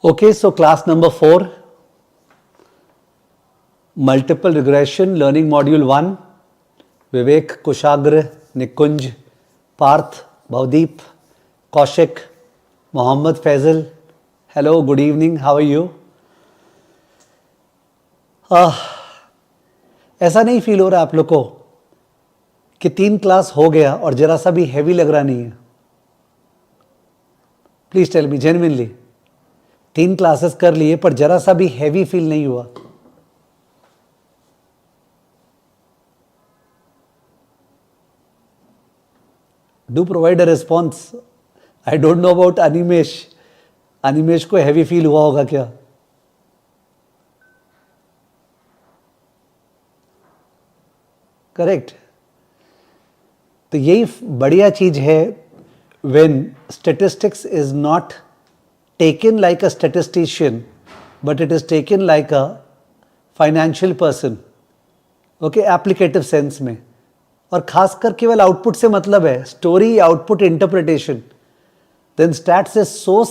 Okay, so class number 4, multiple regression, learning module 1, Vivek, Kushagra, Nikunj, Parth, Bhavdeep, Kaushik, Mohammed Faisal. Hello, good evening, how are you? ऐसा नहीं feel हो रहा आप लोग को कि 3 क्लास हो गया और जरा सा भी हैवी लग रहा नहीं है? Please tell me genuinely, 3 classes कर लिए पर जरा सा भी हैवी फील नहीं हुआ? Do provide a response. I don't know about Animesh. Animesh को हैवी फील हुआ होगा क्या? करेक्ट. तो यही बढ़िया चीज है when statistics is not taken like a statistician but it is taken like a financial person. Okay, applicative sense में. और खासकर केवल आउटपुट से मतलब है, story, output, interpretation. Then stats is so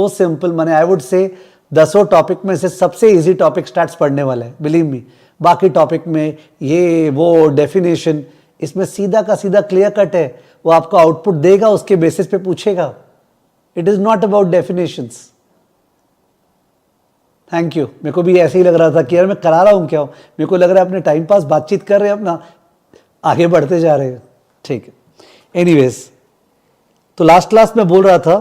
simple. मैंने आई वुड से 10 टॉपिक में से सबसे इजी टॉपिक स्टैट्स पढ़ने वाला है, बिलीव मी. बाकी टॉपिक में ये वो डेफिनेशन, इसमें सीधा का सीधा क्लियर कट है. वो आपको आउटपुट देगा, उसके बेसिस पे पूछेगा. It is not about definitions. Thank you. मेरे को भी ऐसे ही लग रहा था कि यार मैं करा रहा हूं क्या. मेरे को लग रहा है अपने टाइम पास बातचीत कर रहे हैं, अपना आगे बढ़ते जा रहे हैं. ठीक है. एनीवेज, तो लास्ट क्लास में बोल रहा था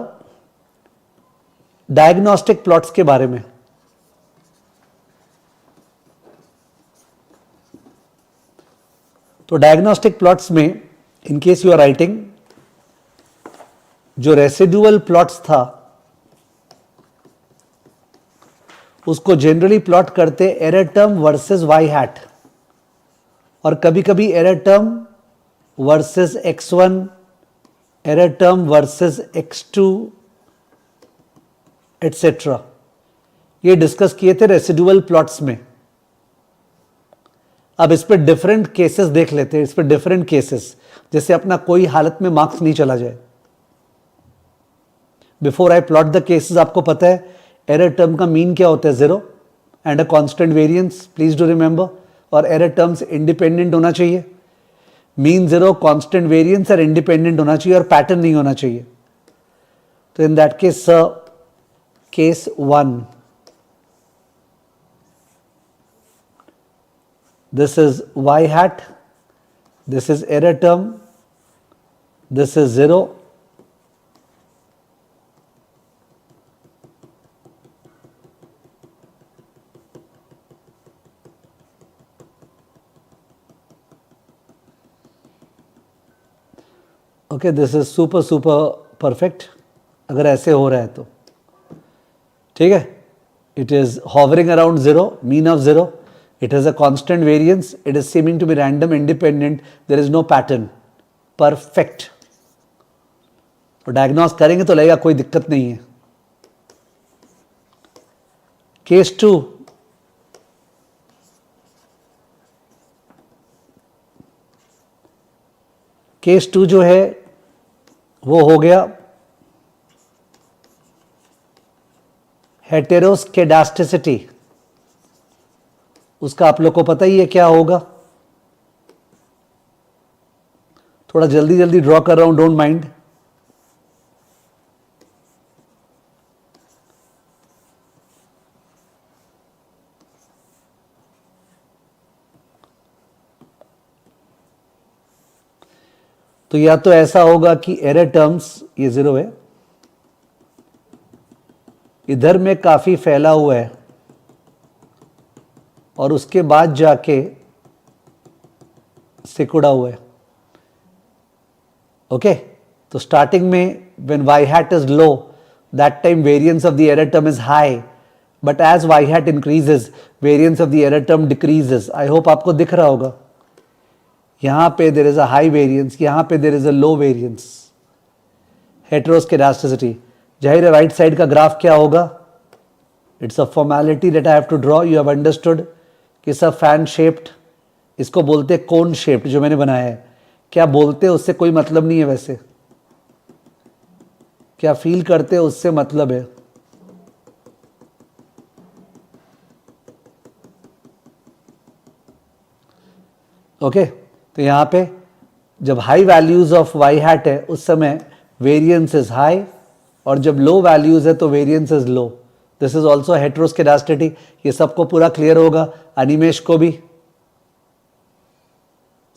डायग्नोस्टिक प्लॉट्स के बारे में. तो डायग्नोस्टिक प्लॉट्स में, in case you are writing, जो रेसिडुअल प्लॉट्स था उसको जनरली प्लॉट करते error term versus Y hat, और कभी कभी error term versus x1, error term versus x2, etcetera. ये डिस्कस किए थे रेसिडुअल प्लॉट्स में. अब इस पे डिफरेंट केसेस देख लेते हैं. इस पे डिफरेंट केसेस, जैसे अपना कोई हालत में मार्क्स नहीं चला जाए. Before I plot the cases, आपको पता है एरर टर्म का मीन क्या होता है? 0 and a constant variance. Please do remember. और एरर टर्म्स इंडिपेंडेंट होना चाहिए. मीन 0, कांस्टेंट वेरिएंस और इंडिपेंडेंट होना चाहिए, और पैटर्न नहीं होना चाहिए. तो in that case, case 1, this is y hat, this is error term, this is 0, okay, this is super perfect. अगर ऐसे हो रहा है तो ठीक है. it is hovering around 0, mean of 0. It has a constant variance. It is seeming to be random, independent. There is no pattern. Perfect. तो diagnose करेंगे तो लगेगा कोई दिक्कत नहीं है. केस 2, केस 2 जो है वो हो गया हेटेरोस्केडास्टिसिटी. उसका आप लोग को पता ही है क्या होगा. थोड़ा जल्दी ड्रॉ कर रहा हूं, डोंट माइंड. तो या तो ऐसा होगा कि एरर टर्म्स, ये 0 है, इधर में काफी फैला हुआ है, और उसके बाद जाके सिकुड़ा हुआ है. ओके. तो स्टार्टिंग में when y hat is low, that time variance of the error term is high, but as y hat increases, variance of the error term decreases. I hope आपको दिख रहा होगा. यहां पे there is a high variance, यहां पे there is a low variance. हेटेरोस्केडास्टिसिटी. जाहिर है राइट साइड का ग्राफ क्या होगा? It's a formality that I have to draw. You have understood कि सब फैन शेप्ड, इसको बोलते हैं कोन शेप्ड, जो मैंने बनाया है. क्या बोलते हैं उससे कोई मतलब नहीं है, वैसे क्या फील करते हैं उससे मतलब है. ओके तो यहाँ पे जब high values of Y hat है उस समय वेरिएंस इज हाई, और जब लो वैल्यूज है तो variance is low. This is also heteroscedasticity. ये सबको पूरा क्लियर होगा, अनिमेश को भी,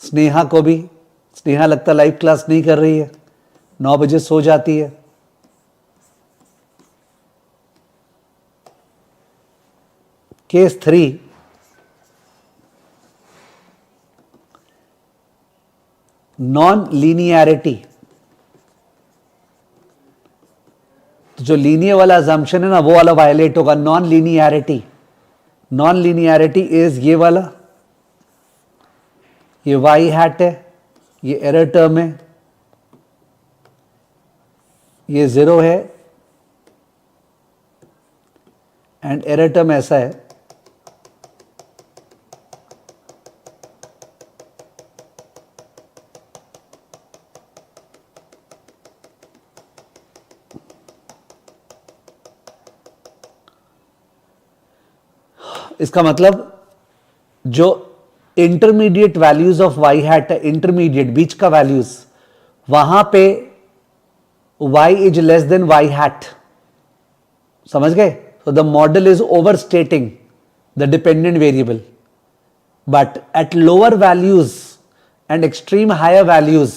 स्नेहा को भी. स्नेहा लगता लाइव क्लास नहीं कर रही है, 9 बजे सो जाती है. Case 3, non linearity. तो जो लीनियर वाला अजम्पशन है ना वो वाला वायलेट होगा. Non linearity, non linearity is ये वाला, ये वाई हैट है, ये एरर टर्म है, ये 0 है, एंड एरर टर्म ऐसा है. इसका मतलब जो intermediate values of Y hat है, इंटरमीडिएट बीच का वैल्यूज, वहां पे y is less than Y hat. समझ गए? तो the model is overstating the dependent variable, but at lower values and extreme higher values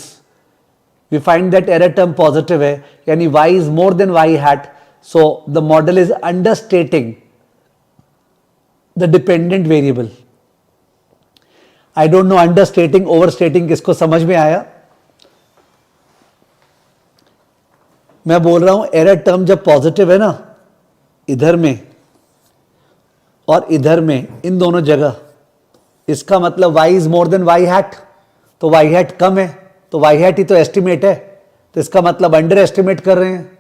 we find that error term positive है, यानी y is more than Y hat. So the model is understating the dependent variable. I don't know understating overstating किसको समझ में आया. मैं बोल रहा हूं एरर टर्म जब पॉजिटिव है ना, इधर में और इधर में, इन दोनों जगह, इसका मतलब y is more than Y hat. तो वाई हैट कम है, तो वाई हैट ही तो एस्टिमेट है, तो इसका मतलब अंडर एस्टिमेट कर रहे हैं.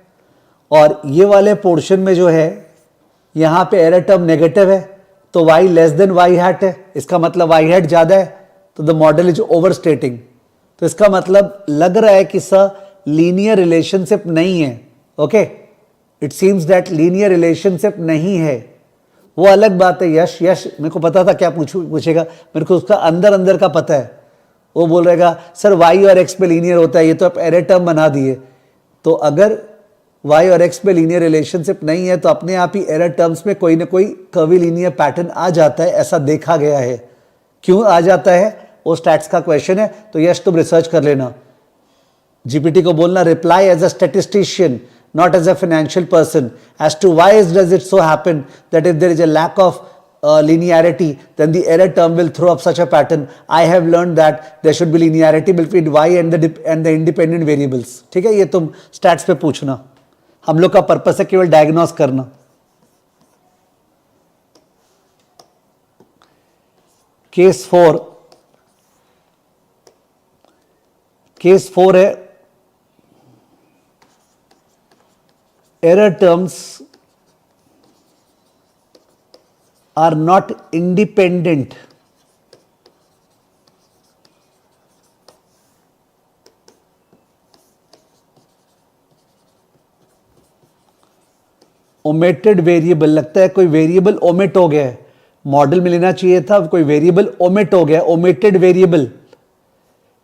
और ये वाले पोर्शन में जो है यहां पे एरर टर्म नेगेटिव है, तो y less than Y hat है, इसका मतलब वाई हैट ज्यादा है, तो the model is overstating. तो इसका मतलब लग रहा है कि सर लीनियर रिलेशनशिप नहीं है. Okay, it seems that linear relationship नहीं है. वो अलग बात है. यश मेरे को पता था क्या पूछेगा, मेरे को उसका अंदर अंदर का पता है. वो बोल रहेगा सर y और x पे लीनियर होता है, ये तो आप एरर टर्म बना दिए. तो अगर y और x पे लीनियर रिलेशनशिप नहीं है तो अपने आप ही एरर टर्म्स में कोई ना कोई कर्वी लीनियर पैटर्न आ जाता है, ऐसा देखा गया है. क्यों आ जाता है वो स्टैट्स का क्वेश्चन है, तो यश तुम रिसर्च कर लेना. जीपीटी को बोलना reply as a statistician, not as a financial person, as to why does it so happen that if there is a lack of linearity, then the error term will throw up such a pattern. I have learned that there should be linearity between y and the independent variables. ठीक है, ये तुम stats पे पूछना. हम लोग का purpose है केवल डायग्नोस करना. केस 4 है error terms are not independent omitted variable. लगता है कोई वेरिएबल ओमिट हो गया है, मॉडल में लेना चाहिए था, कोई वेरिएबल ओमिट हो गया, omitted variable.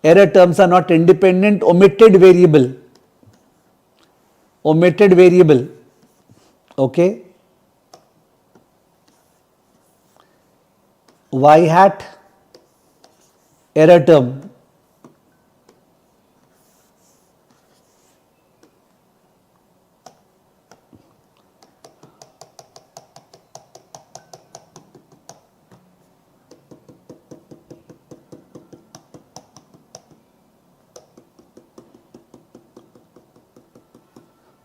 error terms are not independent, omitted variable. Okay, y hat error term,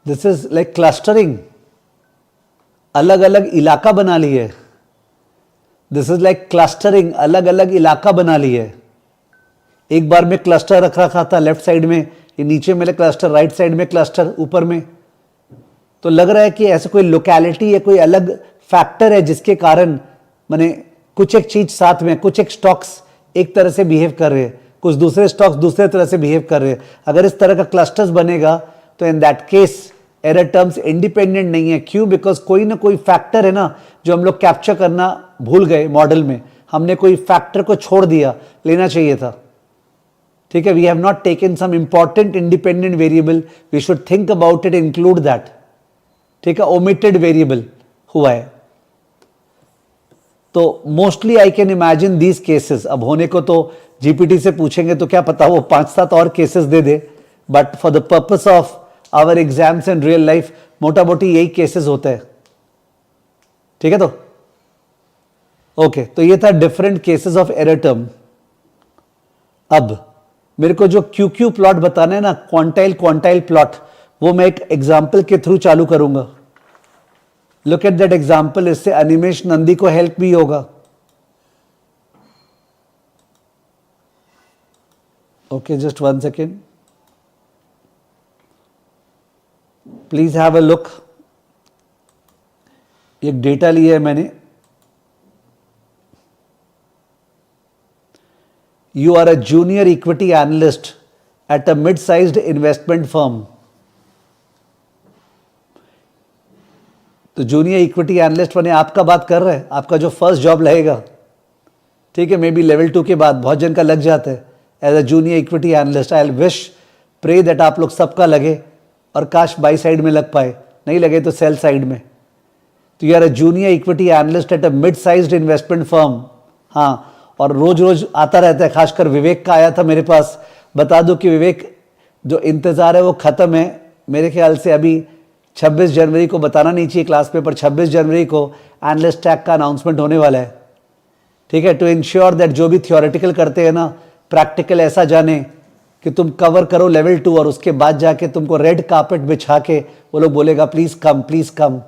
this is like clustering, अलग अलग इलाका बना लिए. दिस इज लाइक क्लस्टरिंग, अलग अलग इलाका बना लिए. एक बार में क्लस्टर रख रखा था लेफ्ट साइड में, ये नीचे में क्लस्टर, राइट साइड में क्लस्टर, ऊपर में. तो लग रहा है कि ऐसा कोई लोकेलिटी है, कोई अलग फैक्टर है जिसके कारण माने कुछ एक चीज साथ में, कुछ एक स्टॉक्स एक तरह से बिहेव कर रहे हैं, कुछ दूसरे स्टॉक्स दूसरे तरह से बिहेव कर रहे हैं. अगर इस तरह का क्लस्टर्स बनेगा तो in that case error terms independent नहीं है. क्यों? बिकॉज कोई ना कोई फैक्टर है ना जो हम लोग कैप्चर करना भूल गए मॉडल में. हमने कोई फैक्टर को छोड़ दिया, लेना चाहिए था। ठीक है, we have not taken some important independent variable, we should think about it, include that. ठीक है, ओमिटेड वेरिएबल हुआ है। तो mostly I can imagine these cases. अब होने को तो जीपीटी से पूछेंगे तो क्या पता वो 5-7 और केसेस दे दे, but for the purpose of our exams and real life मोटा मोटी यही केसेस होते हैं। ठीक है, तो ओके, तो ये था different cases of error term. अब मेरे को जो क्यू प्लॉट बताना है ना, क्वांटाइल प्लॉट, वो मैं एक एग्जाम्पल के थ्रू चालू करूंगा। लुक एट दैट एग्जाम्पल, इससे अनिमेश नंदी को हेल्प भी होगा। Okay, just 1 second, please have a look. एक डेटा लिया है मैंने। You are a junior equity analyst at a mid-sized investment firm. तो जूनियर इक्विटी एनालिस्ट बने, आपका बात कर रहे हैं, आपका जो फर्स्ट जॉब लगेगा। ठीक है, मे बी लेवल 2 के बाद बहुत जन का लग जाता है as a junior equity analyst. I wish pray that आप लोग सबका लगे, और काश बाई साइड में लग पाए, नहीं लगे तो सेल साइड में। तो you are a junior equity analyst at a mid sized investment firm. हाँ, और रोज रोज आता रहता है, खासकर विवेक का आया था मेरे पास। बता दो कि विवेक जो इंतजार है वो खत्म है। मेरे ख्याल से अभी 26 जनवरी को, बताना नहीं चाहिए क्लास में, पर 26 जनवरी को एनालिस्ट टैग का अनाउंसमेंट होने वाला है। ठीक है, टू इंश्योर दैट जो भी थियोरेटिकल करते हैं ना, प्रैक्टिकल ऐसा जाने कि तुम कवर करो लेवल 2, और उसके बाद जाके तुमको रेड कार्पेट बिछा के वो लोग बोलेगा प्लीज कम, प्लीज कम।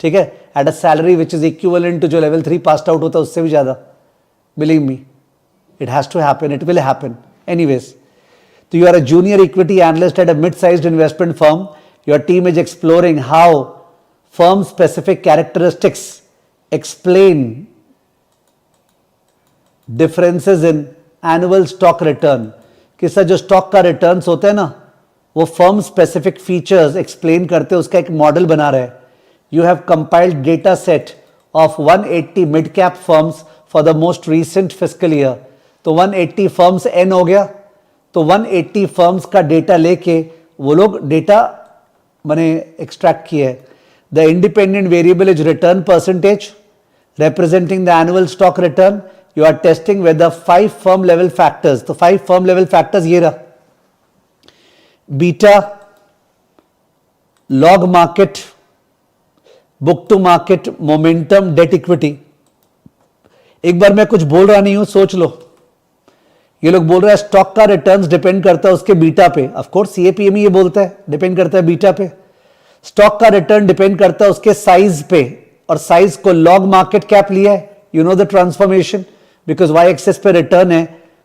ठीक है, at a salary which is equivalent to जो लेवल 3 पास्ड आउट होता है उससे भी ज्यादा। Believe me, it has to happen, it will happen. Anyways, so you are a junior equity analyst at a mid-sized investment firm. Your team is exploring how firm-specific characteristics explain differences in annual stock return. कि sir जो stock का returns होते हैं ना, वो firm specific features explain करते हैं, उसका एक मॉडल बना रहे हैं। You have compiled data set of 180 mid cap firms for the most recent fiscal year. तो 180 फर्म्स एन हो गया, तो 180 फर्म्स का डेटा लेके वो लोग डेटा मैंने एक्सट्रैक्ट किया है। The independent variable is return percentage representing the annual stock return. You are testing whether 5 firm level factors, तो 5 firm level factors ये रहा, beta, log market, book to market, momentum, debt equity। एक बार मैं कुछ बोल रहा नहीं हूं, सोच लो। ये लोग बोल रहे हैं स्टॉक का रिटर्न्स डिपेंड करता है उसके बीटा पे। ऑफ कोर्स सीएपीएमई ये बोलता है डिपेंड करता है बीटा पे। स्टॉक का रिटर्न डिपेंड करता है उसके साइज पे, और साइज को लॉग मार्केट कैप लिया है। You know the transformation, because Y axis पे रिटर्न है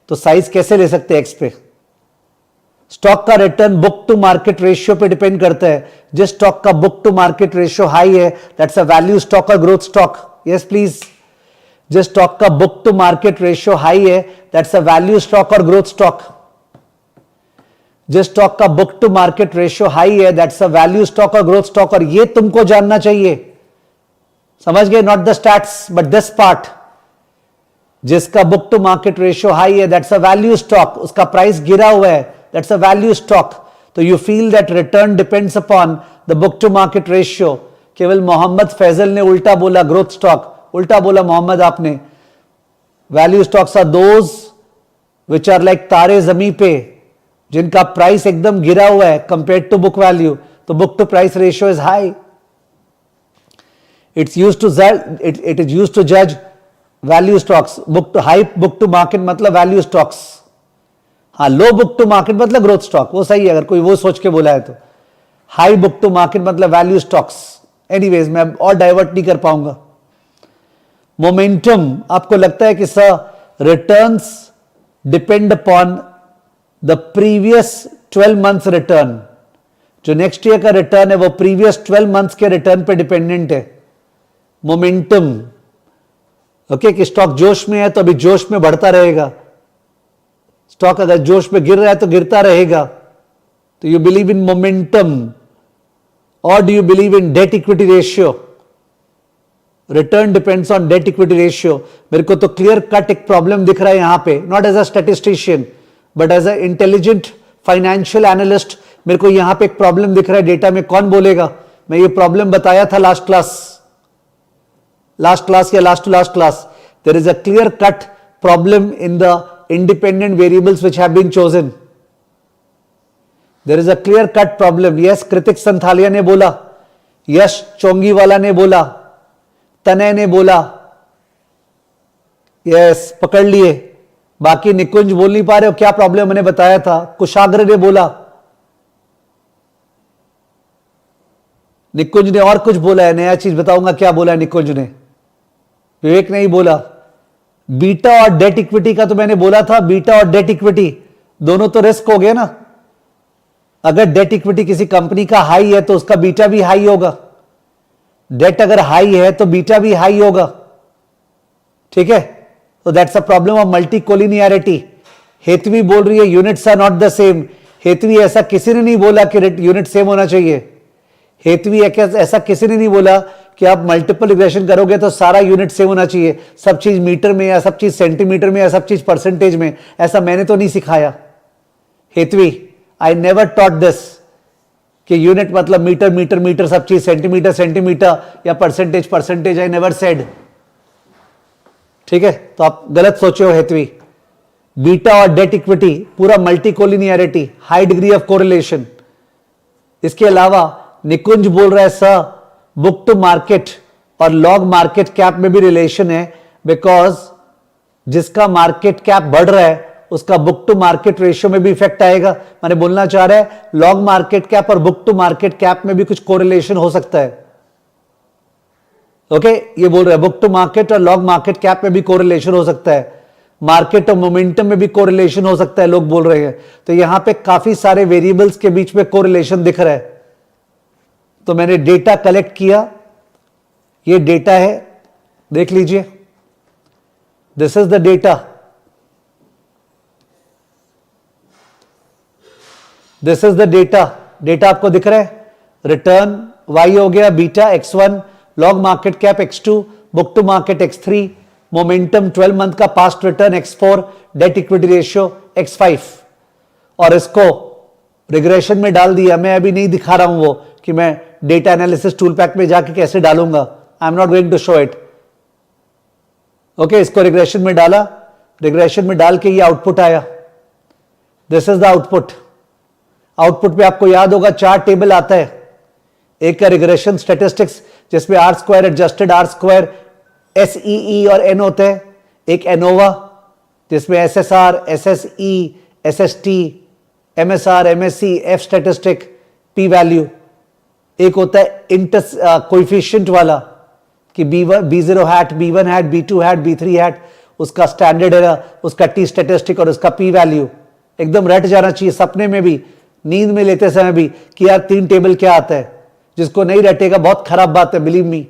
तो साइज कैसे ले सकते हैं एक्स पे। स्टॉक का return book to market ratio पे डिपेंड करता है। जिस स्टॉक का book to market ratio high है दैट्स अ वैल्यू स्टॉक और ग्रोथ स्टॉक। Yes please. जिस स्टॉक का book to market ratio high है दैट्स अ वैल्यू स्टॉक और ग्रोथ स्टॉक। जिस स्टॉक का book to market ratio high है that's a value stock और ग्रोथ स्टॉक। और ये तुमको जानना चाहिए, समझ गए? Not the stats but this part. जिसका book to market ratio high है दैट्स अ वैल्यू स्टॉक, उसका प्राइस गिरा हुआ है दैट्स अ वैल्यू स्टॉक। तो you feel that return depends upon the book to market ratio. केवल मोहम्मद फैजल ने उल्टा बोला ग्रोथ स्टॉक, उल्टा बोला मोहम्मद आपने। Value stocks are those which are like Taare Zameen Par, जिनका प्राइस एकदम गिरा हुआ है कंपेयर टू बुक वैल्यू, तो book to price ratio is high. It is used to judge value stocks. Book to high book to market मतलब value stocks। हाँ, लो book to market मतलब growth stock, वो सही है अगर कोई वो सोच के बोला है तो। हाई बुक टू मार्केट मतलब वैल्यू स्टॉक्स। एनीवेज मैं और डाइवर्ट नहीं कर पाऊंगा। मोमेंटम, आपको लगता है कि sir returns depend upon the previous 12 months return. जो नेक्स्ट ईयर का रिटर्न है वो प्रीवियस 12 मंथ्स के रिटर्न पे डिपेंडेंट है। मोमेंटम, ओके, कि स्टॉक जोश में है तो अभी जोश में बढ़ता रहेगा, स्टॉक अगर जोश में गिर रहा है तो गिरता रहेगा। तो यू बिलीव इन मोमेंटम और do you believe in date equity ratio? Return depends on date equity ratio. मेरे को तो क्लियर कट एक प्रॉब्लम दिख रहा है यहां पे, not as a statistician but as a intelligent financial analyst. मेरे को यहां पे एक प्रॉब्लम दिख रहा है डेटा में, कौन बोलेगा? मैं ये प्रॉब्लम बताया था लास्ट क्लास या last to last class. There is a clear cut problem in the independent variables which have been chosen. There is a clear cut problem. Yes, Kritik Santhalia ने बोला, यश चोंगीवाला ने बोला, तनय ने बोला, यस पकड़ लिए। बाकी निकुंज बोल नहीं पा रहे हो, क्या प्रॉब्लम मैंने बताया था? कुशाग्र ने बोला, निकुंज ने और कुछ बोला है, नया चीज बताऊंगा क्या बोला है निकुंज ने। विवेक नहीं बोला। बीटा और डेट इक्विटी का तो मैंने बोला था, बीटा और डेट इक्विटी दोनों तो रिस्क हो गए ना। अगर डेट इक्विटी किसी कंपनी का हाई है तो उसका बीटा भी हाई होगा, डेट अगर हाई है तो बीटा भी हाई होगा, ठीक है? तो that's a problem of multi collinearity. Hetvi बोल रही है units are not the same. Hetvi ऐसा किसी ने नहीं बोला कि यूनिट सेम होना चाहिए। हेतवी ऐसा किसी ने नहीं बोला कि आप मल्टीपल रिग्रेशन करोगे तो सारा यूनिट सेम होना चाहिए, सब चीज मीटर में या सब चीज सेंटीमीटर में या सब चीज परसेंटेज में। ऐसा मैंने तो नहीं सिखाया Hetvi, I never taught this कि यूनिट मतलब मीटर मीटर मीटर, सब चीज सेंटीमीटर सेंटीमीटर या percentage percentage, I never said, ठीक है? तो आप गलत सोचे हो हेतवी। बीटा और डेट इक्विटी पूरा multi collinearity, high degree of correlation. इसके अलावा निकुंज बोल रहा है सर बुक टू मार्केट और लॉग मार्केट कैप में भी रिलेशन है, बिकॉज जिसका मार्केट कैप बढ़ रहा है उसका बुक टू मार्केट रेशियो में भी इफेक्ट आएगा। मैंने बोलना चाह रहा है लॉग मार्केट कैप और बुक टू मार्केट कैप में भी कुछ कोरिलेशन हो सकता है। ओके, ये बोल रहा है बुक टू मार्केट और लॉग मार्केट कैप में भी कोरिलेशन हो सकता है, मार्केट और मोमेंटम में भी कोरिलेशन हो सकता है, लोग बोल रहे हैं। तो यहां पे काफी सारे वेरिएबल्स के बीच में कोरिलेशन दिख रहा है। तो मैंने डेटा कलेक्ट किया, ये डेटा है, देख लीजिए, this is the data, this is the data. Data आपको दिख रहा है, रिटर्न y हो गया beta x1, log market cap x2, book to market x3, momentum 12 month का past return x4, debt equity ratio x5, और इसको रिग्रेशन में डाल दिया। मैं अभी नहीं दिखा रहा हूं वो कि मैं डेटा एनालिसिस टूल पैक में जाके कैसे डालूंगा, I am not going to show it. Okay, इसको रिग्रेशन में डाला, रिग्रेशन में डाल के ये आउटपुट आया, this is the output. Output पे आपको याद होगा 4 टेबल आता है, एक का रिग्रेशन स्टैटिस्टिक्स जिसमें R square, adjusted R square, SEE और N होते हैं, एक एनोवा जिसमें SSR, SSE, SST, MSR, MSC, F statistic, P value, एक होता है कोएफिशिएंट वाला कि B0 hat, B1 hat, B2 hat, B3 hat, उसका स्टैंडर्ड है, उसका T स्टैटिस्टिक और उसका P वैल्यू। एकदम रट जाना चाहिए सपने में भी, नींद में लेते समय भी कि यार 3 टेबल क्या आता है। जिसको नहीं रटेगा बहुत खराब बात है, बिलीव मी,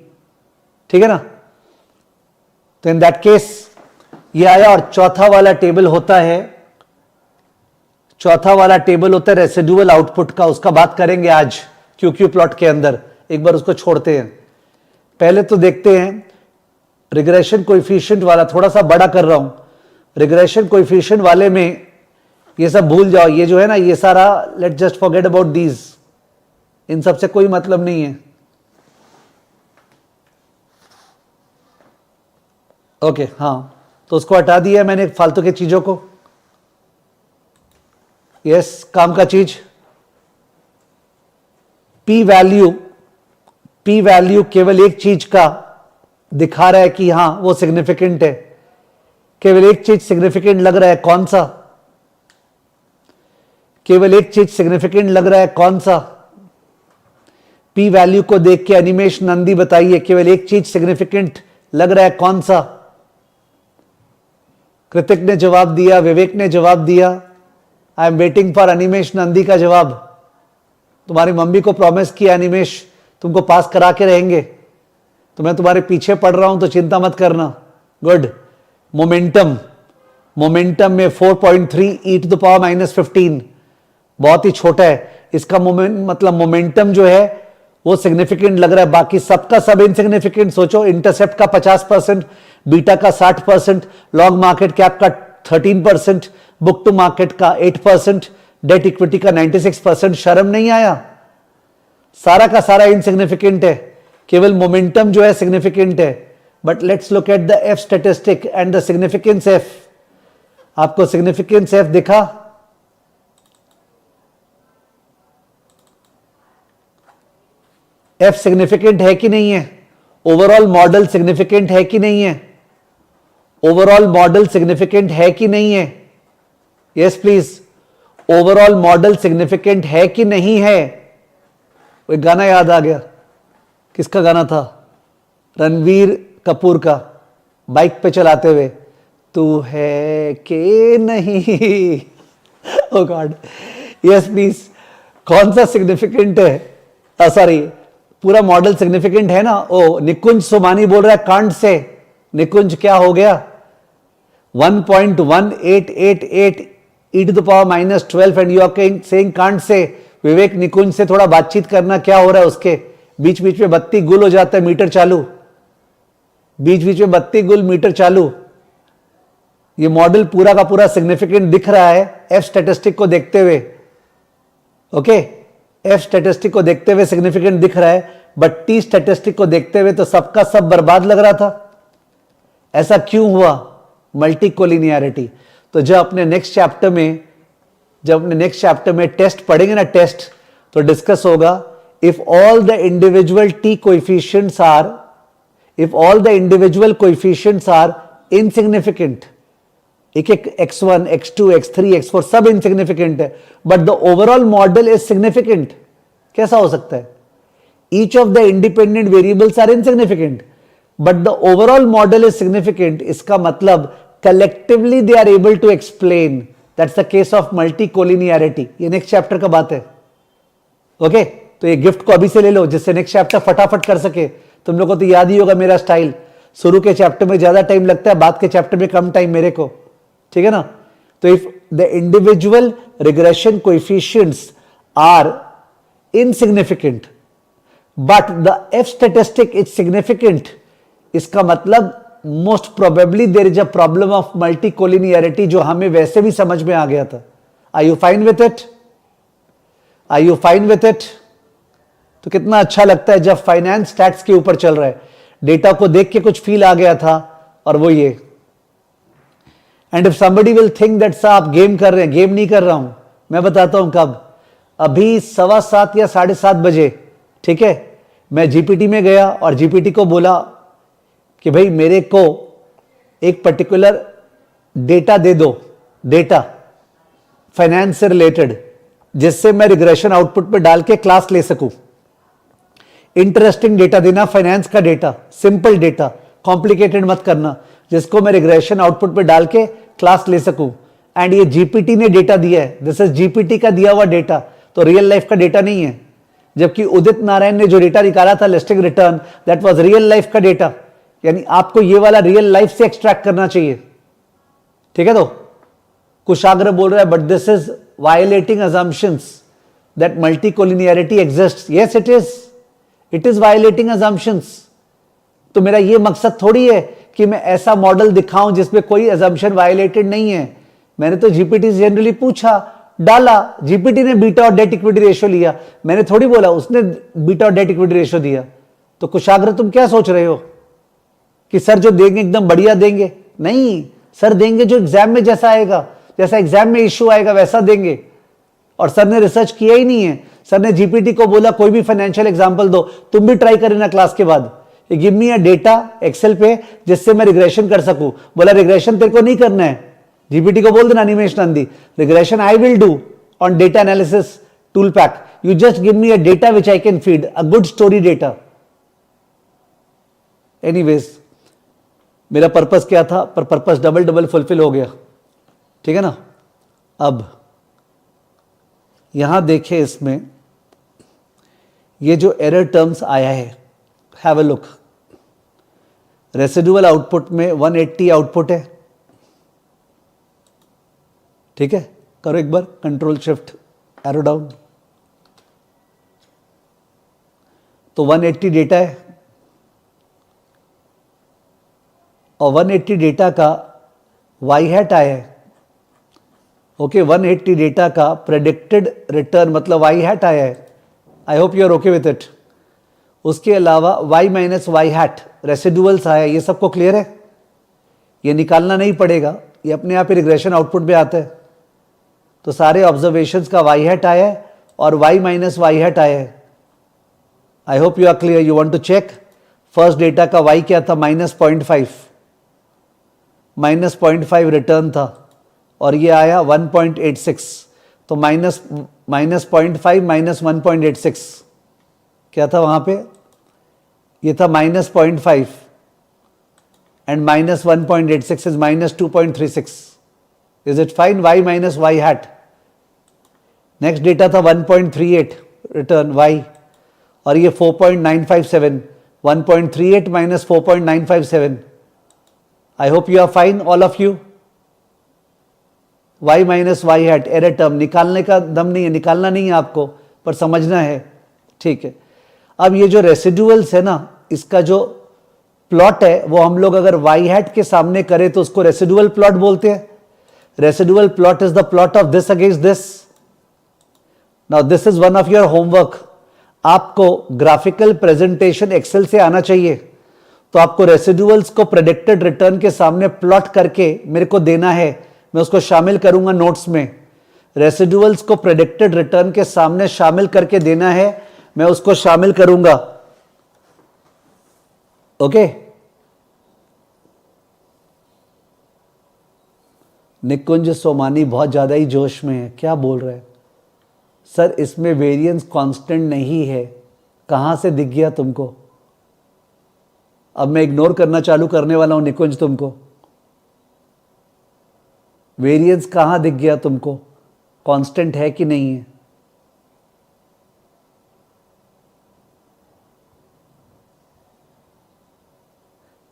ठीक है ना? तो इन दैट केस ये आया। और चौथा वाला टेबल होता है, चौथा वाला टेबल होता है रेसिडुअल आउटपुट का, उसका बात करेंगे आज क्यू प्लॉट के अंदर। एक बार उसको छोड़ते हैं, पहले तो देखते हैं रिग्रेशन कोएफिशिएंट वाला, थोड़ा सा बड़ा कर रहा हूं। रिग्रेशन कोएफिशिएंट वाले में ये सब भूल जाओ, ये जो है ना ये सारा, let just forget about these, इन सब से कोई मतलब नहीं है। ओके, हाँ, तो उसको हटा दिया मैंने फालतू की चीजों को। यस, काम का चीज। पी वैल्यू केवल एक चीज का दिखा रहा है कि हां वो सिग्निफिकेंट है, केवल एक चीज सिग्निफिकेंट लग रहा है, कौन सा? केवल एक चीज सिग्निफिकेंट लग रहा है, कौन सा? पी वैल्यू को देख के अनिमेश नंदी बताइए, केवल एक चीज सिग्निफिकेंट लग रहा है, कौन सा? कृतिक ने जवाब दिया, विवेक ने जवाब दिया। आई am waiting for Animesh Nandi का जवाब। तुम्हारी मम्मी को प्रॉमिस किया अनिमेश तुमको पास करा के रहेंगे, तो मैं तुम्हारे पीछे पड़ रहा हूं, तो चिंता मत करना। गुड। मोमेंटम, मोमेंटम में 4.3 e⁻⁻15 बहुत ही छोटा है। इसका मतलब मोमेंटम जो है वो सिग्निफिकेंट लग रहा है, बाकी सबका सब इनसिग्निफिकेंट। सोचो, इंटरसेप्ट का 50%, बीटा का 60%, लॉन्ग मार्केट कैप का 13%, बुक टू मार्केट का 8%, डेट इक्विटी का 96%। शर्म नहीं आया? सारा का सारा इनसिग्निफिकेंट है, केवल मोमेंटम जो है सिग्निफिकेंट है। But let's look at the F statistic and the significance F. आपको सिग्निफिकेंस एफ दिखा? एफ सिग्निफिकेंट है कि नहीं है? ओवरऑल मॉडल सिग्निफिकेंट है कि नहीं है? ओवरऑल मॉडल सिग्निफिकेंट है कि नहीं है? Yes please, overall model significant है कि नहीं है? एक गाना याद आ गया, किसका गाना था? रणवीर कपूर का, बाइक पे चलाते हुए, तू है कि नहीं। ओ गॉड, यस प्लीज, कौन सा सिग्निफिकेंट है? सॉरी, पूरा मॉडल सिग्निफिकेंट है ना? ओ, निकुंज सोमानी बोल रहा है कांट से। निकुंज क्या हो गया? 1.1888 e to the power -12 and you are saying can't say. Vivek, निकुंज से थोड़ा बातचीत करना, क्या हो रहा है उसके? बीच बीच में बत्ती गुल हो जाता है, मीटर चालू, बीच बीच में बत्ती गुल, मीटर चालू। ये मॉडल पूरा का पूरा सिग्निफिकेंट दिख रहा है एफ स्टैटिस्टिक को देखते हुए। ओके, एफ स्टैटिस्टिक को देखते हुए सिग्निफिकेंट दिख रहा है, बट टी स्टैटिस्टिक को देखते हुए तो सबका सब बर्बाद लग रहा था। ऐसा क्यों हुआ? Multi collinearity. तो जब अपने नेक्स्ट चैप्टर में टेस्ट पढ़ेंगे ना, टेस्ट, तो डिस्कस होगा, if all the individual T coefficients are insignificant, एक x1, x2, x3, x4 सब इनसिग्निफिकेंट है, but the overall model is significant. कैसा हो सकता है? Each of the independent variables are insignificant but the overall model is significant. इसका मतलब collectively they are able to explain. That's the case of multi collinearity. ये next chapter का बात है। ओके, तो ये गिफ्ट को अभी से ले लो, जिससे नेक्स्ट चैप्टर फटाफट कर सके। तुम लोगों को तो याद ही होगा मेरा स्टाइल, शुरू के चैप्टर में ज्यादा टाइम लगता है, बाद के चैप्टर में कम टाइम मेरे को, ठीक है ना? तो if the individual regression coefficients are insignificant but the F statistic is significant, इसका मतलब most probably there is a problem of multi collinearity, जो हमें वैसे भी समझ में आ गया था। Are you fine with it? Are you fine with it? तो कितना अच्छा लगता है जब फाइनेंस स्टैट्स के ऊपर चल रहा है। डेटा को देख के कुछ फील आ गया था, और वो ये। And if somebody will think that sir आप गेम कर रहे हैं, गेम नहीं कर रहा हूं, मैं बताता हूं कब। अभी 7:15 या 7:30 बजे, ठीक है, मैं जीपीटी में गया और जीपीटी को बोला कि भाई मेरे को एक पर्टिकुलर डेटा दे दो, डेटा फाइनेंस से रिलेटेड, जिससे मैं रिग्रेशन आउटपुट पे डाल के क्लास ले सकूं। इंटरेस्टिंग डेटा देना, फाइनेंस का डेटा, सिंपल डेटा, कॉम्प्लिकेटेड मत करना, जिसको मैं रिग्रेशन आउटपुट पे डाल के क्लास ले सकूं। एंड ये जीपीटी ने डेटा दिया है, दिस इज जीपीटी का दिया हुआ डेटा, तो रियल लाइफ का डेटा नहीं है। जबकि उदित नारायण ने जो डेटा निकाला था listing return, that was real life का डेटा। यानी आपको ये वाला रियल लाइफ से एक्सट्रैक्ट करना चाहिए, ठीक है? तो कुशाग्र बोल रहा है, but this is violating assumptions that multicollinearity exists. Yes, it is violating assumptions. तो मेरा ये मकसद थोड़ी है कि मैं ऐसा मॉडल दिखाऊं जिसमें कोई assumption वायलेटेड नहीं है। मैंने तो जीपीटी से जनरली पूछा, डाला, जीपीटी ने बीटा और डेट इक्विटी रेशियो लिया, मैंने थोड़ी बोला उसने बीटा और डेट इक्विटी रेशियो दिया। तो कुशाग्र तुम क्या सोच रहे हो कि सर जो देंगे एकदम बढ़िया देंगे? नहीं, सर देंगे जो एग्जाम में जैसा आएगा, जैसा एग्जाम में इश्यू आएगा वैसा देंगे। और सर ने रिसर्च किया ही नहीं है। सर ने जीपीटी को बोला कोई भी फाइनेंशियल एग्जांपल दो, तुम भी ट्राई करना क्लास के बाद, give me a data excel पे जिससे मैं रिग्रेशन कर सकूं। बोला रिग्रेशन तेरे को नहीं करना है, जीपीटी को बोल देना Animesh Nandi, regression I will do on data analysis tool pack, you just give me a data which I can feed, a good story data. Anyways, मेरा पर्पस क्या था? पर पर्पस डबल फुलफिल हो गया, ठीक है ना? अब यहां देखें, इसमें ये जो एरर टर्म्स आया है, have a look. Residual output में 180 आउटपुट है, ठीक है? करो एक बार कंट्रोल शिफ्ट एरो डाउन। तो 180 डेटा है और 180 डेटा का वाई हैट आया है। ओके, 180 डेटा का प्रेडिक्टेड रिटर्न मतलब वाई हैट आया है। I hope you are okay with it. उसके अलावा y minus y hat residuals आया, ये सबको क्लियर है? ये निकालना नहीं पड़ेगा, ये अपने आप ही रिग्रेशन आउटपुट में आता है। तो सारे ऑब्जर्वेशंस का y हैट आया है और y माइनस वाई हैट आया है। I hope you are clear. You want to check first data का y क्या था? -0.5, -0.5 रिटर्न था और ये आया 1.86। तो -0.5 माइनस 1.86 क्या था वहां पे? ये था -0.5 and -1.86 is -2.36। Is it fine? y minus y hat. Next data था 1.38 रिटर्न y और ये 4.957। 1.38 minus 4.957। I hope you are fine all of you. y minus y hat error term निकालने का दम नहीं है, निकालना नहीं है आपको, पर समझना है, ठीक है। अब ये जो रेसिडुअल्स है ना, इसका जो प्लॉट है वो हम लोग अगर y हैट के सामने करें तो उसको रेसिडुअल प्लॉट बोलते हैं। Residual plot is the plot of this against this. Now this is one of your homework. आपको ग्राफिकल प्रेजेंटेशन एक्सेल से आना चाहिए, तो आपको रेसिडुअल्स को प्रेडिक्टेड रिटर्न के सामने प्लॉट करके मेरे को देना है। मैं उसको शामिल करूंगा नोट्स में। रेसिडुअल्स को प्रेडिक्टेड रिटर्न के सामने शामिल करके देना है, मैं उसको शामिल करूंगा। ओके? निकुंज सोमानी बहुत ज्यादा ही जोश में है। क्या बोल रहे हैं सर? इसमें वेरिएंस कांस्टेंट नहीं है। कहां से दिख गया तुमको? अब मैं इग्नोर करना चालू करने वाला हूं निकुंज तुमको। वेरिएंस कहां दिख गया तुमको? कांस्टेंट है कि नहीं है?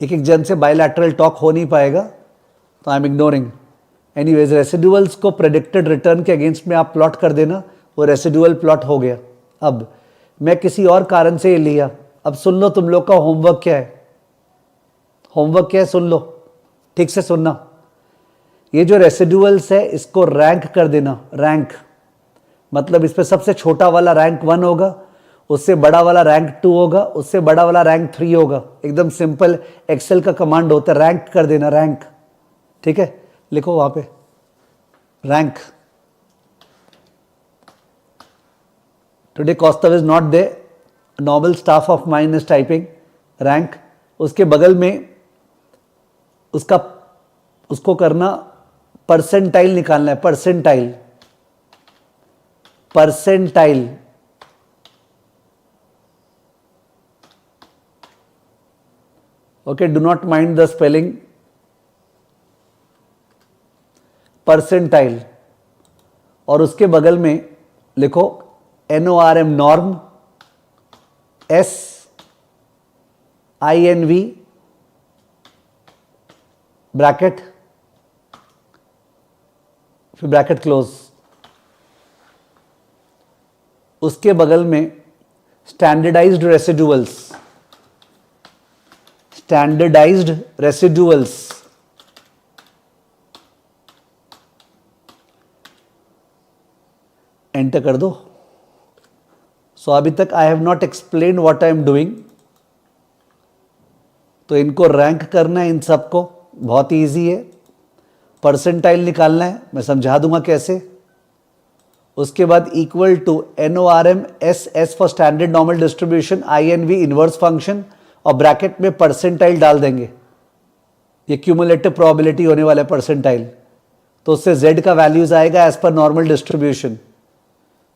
एक एक जन से बायलैटरल टॉक हो नहीं पाएगा, तो I am ignoring. Anyways, residuals को प्रेडिक्टेड रिटर्न के अगेंस्ट में आप प्लॉट कर देना, वो रेसिडुअल प्लॉट हो गया। अब मैं किसी और कारण से ये लिया। अब सुन लो तुम लोग का होमवर्क क्या है। होमवर्क क्या है सुन लो, ठीक से सुनना। ये जो रेसिडुअल्स है इसको रैंक कर देना। रैंक मतलब इस पे सबसे छोटा वाला रैंक 1 होगा, उससे बड़ा वाला रैंक 2 होगा, उससे बड़ा वाला रैंक 3 होगा। एकदम सिंपल एक्सेल का कमांड होता है, रैंक कर देना, रैंक। ठीक है, लिखो वहां पे rank. Today Kaustav is not there, normal staff of mine is typing rank. उसके बगल में उसको करना परसेंटाइल निकालना है। Percentile, percentile. Okay, do not mind the spelling. Percentile. और उसके बगल में लिखो NORM, नॉर्म, SINV ब्रैकेट, फिर ब्रैकेट क्लोज। उसके बगल में standardised residuals, standardised residuals. Enter कर दो। सो अभी तक I have not explain what I am doing, तो इनको रैंक करना है। इन सबको बहुत इजी है। परसेंटाइल निकालना है, मैं समझा दूंगा कैसे। उसके बाद equal to NORM SS for standard normal distribution, INV inverse function, और ब्रैकेट में परसेंटाइल डाल देंगे। ये क्यूमुलेटिव प्रोबेबिलिटी होने वाला है परसेंटाइल, तो उससे Z का वैल्यूज आएगा as per normal distribution.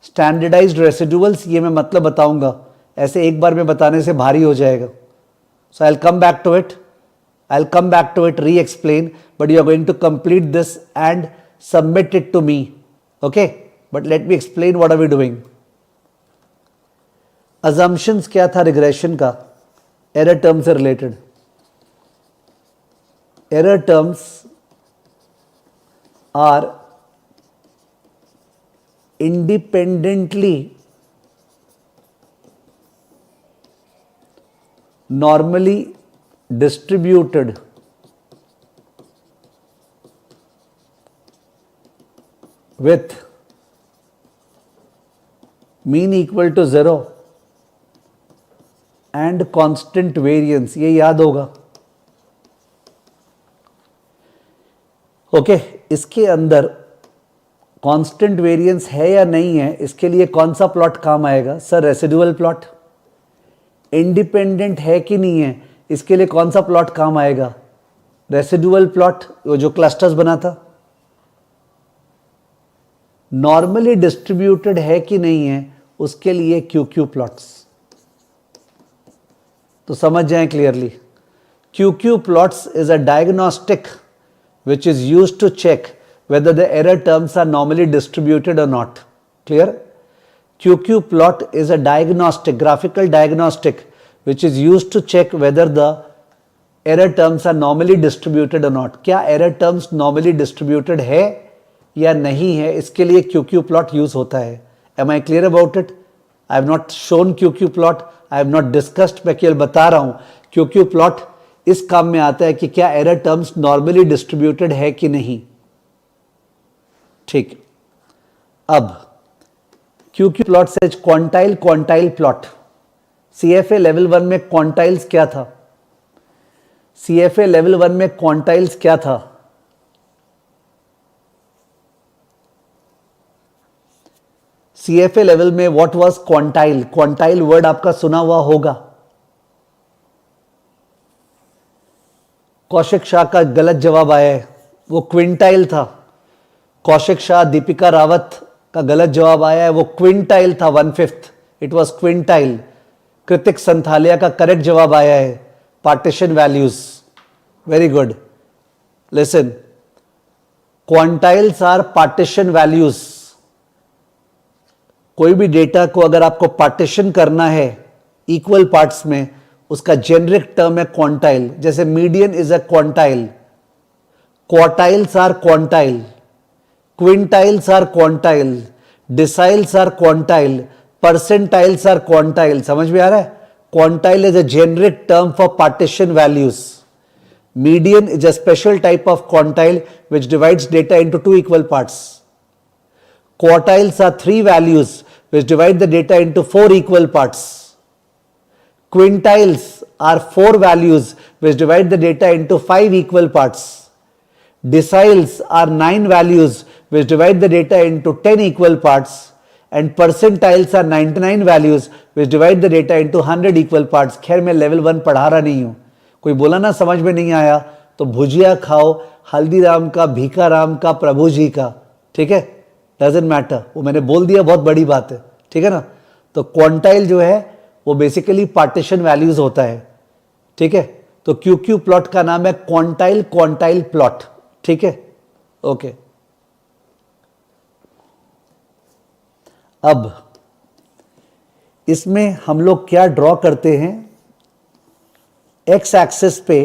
Standardised residuals, ये मैं मतलब बताऊंगा, ऐसे एक बार में बताने से भारी हो जाएगा। So I will come back to it, I'll come back to it, re-explain, but you are going to complete this and submit it to me. Okay? But let me explain what are we doing. Assumptions क्या था regression का? Error terms से related. Error terms are independently normally distributed with mean equal to 0 and constant variance, ये याद होगा. Okay, इसके अंदर constant variance है या नहीं है, इसके लिए कौन सा प्लॉट काम आएगा सर? Residual plot. इंडिपेंडेंट है कि नहीं है, इसके लिए कौन सा प्लॉट काम आएगा? रेसिडुअल प्लॉट, वो जो क्लस्टर्स बना था. नॉर्मली डिस्ट्रीब्यूटेड है कि नहीं है, उसके लिए क्यू प्लॉट्स. तो समझ जाएं clearly. Q plots is a diagnostic which is used to check whether the error terms are normally distributed or not. Clear? QQ plot is a diagnostic, graphical diagnostic, which is used to check whether the error terms are normally distributed or not. क्या error terms normally distributed है या नहीं है, इसके लिए QQ plot use होता है. Am I clear about it? I have not shown QQ plot, I have not discussed, मैं केवल बता रहा हूँ. QQ plot इस काम में आता है कि क्या एरर टर्म्स नॉर्मली डिस्ट्रीब्यूटेड है कि नहीं. ठीक. अब क्यू प्लॉट से क्वांटाइल प्लॉट. सीएफए लेवल 1 में क्वांटाइल्स क्या था? सीएफए लेवल 1 में क्वांटाइल्स क्या था? सीएफए लेवल में what was quantile? Quantile word आपका सुना हुआ होगा. कौशिक शाह का गलत जवाब आया है, वो क्विंटाइल था. कौशिक शाह, दीपिका रावत का गलत जवाब आया है, वो क्विंटाइल था, 1/5. It was quintile. Kritik Santhalia का करेक्ट जवाब आया है partition values. Very good. Listen, quantiles are partition values. कोई भी डेटा को अगर आपको पार्टीशन करना है इक्वल पार्ट्स में, उसका जेनरिक टर्म है क्वांटाइल. जैसे median is a quantile, quartiles are quantile, quintiles are quantile, deciles are quantile, percentiles are quantile. समझ में आ रहा है? Quantile is a generic term for partition values. Median is a special type of quantile which divides data into 2 equal parts. Quartiles are 3 values which divide the data into 4 equal parts. Quintiles are 4 values which divide the data into 5 equal parts. Deciles are 9 values which divide the data into 10 equal parts. And percentiles are 99 values which divide the data into 100 equal parts. खैर मैं level 1 पढ़ा रहा नहीं हूँ. कोई बोला ना समझ में नहीं आया तो भुजिया खाओ हल्दीराम का, भीखा राम का, प्रभु जी का. ठीक है, डजेंट मैटर. वो मैंने बोल दिया, बहुत बड़ी बात है. ठीक है ना. तो क्वांटाइल जो है वो बेसिकली पार्टीशन वैल्यूज होता है. ठीक है. तो क्यू प्लॉट का नाम है क्वांटाइल प्लॉट. ठीक है. ओके. अब इसमें हम लोग क्या ड्रॉ करते हैं? एक्स एक्सिस पे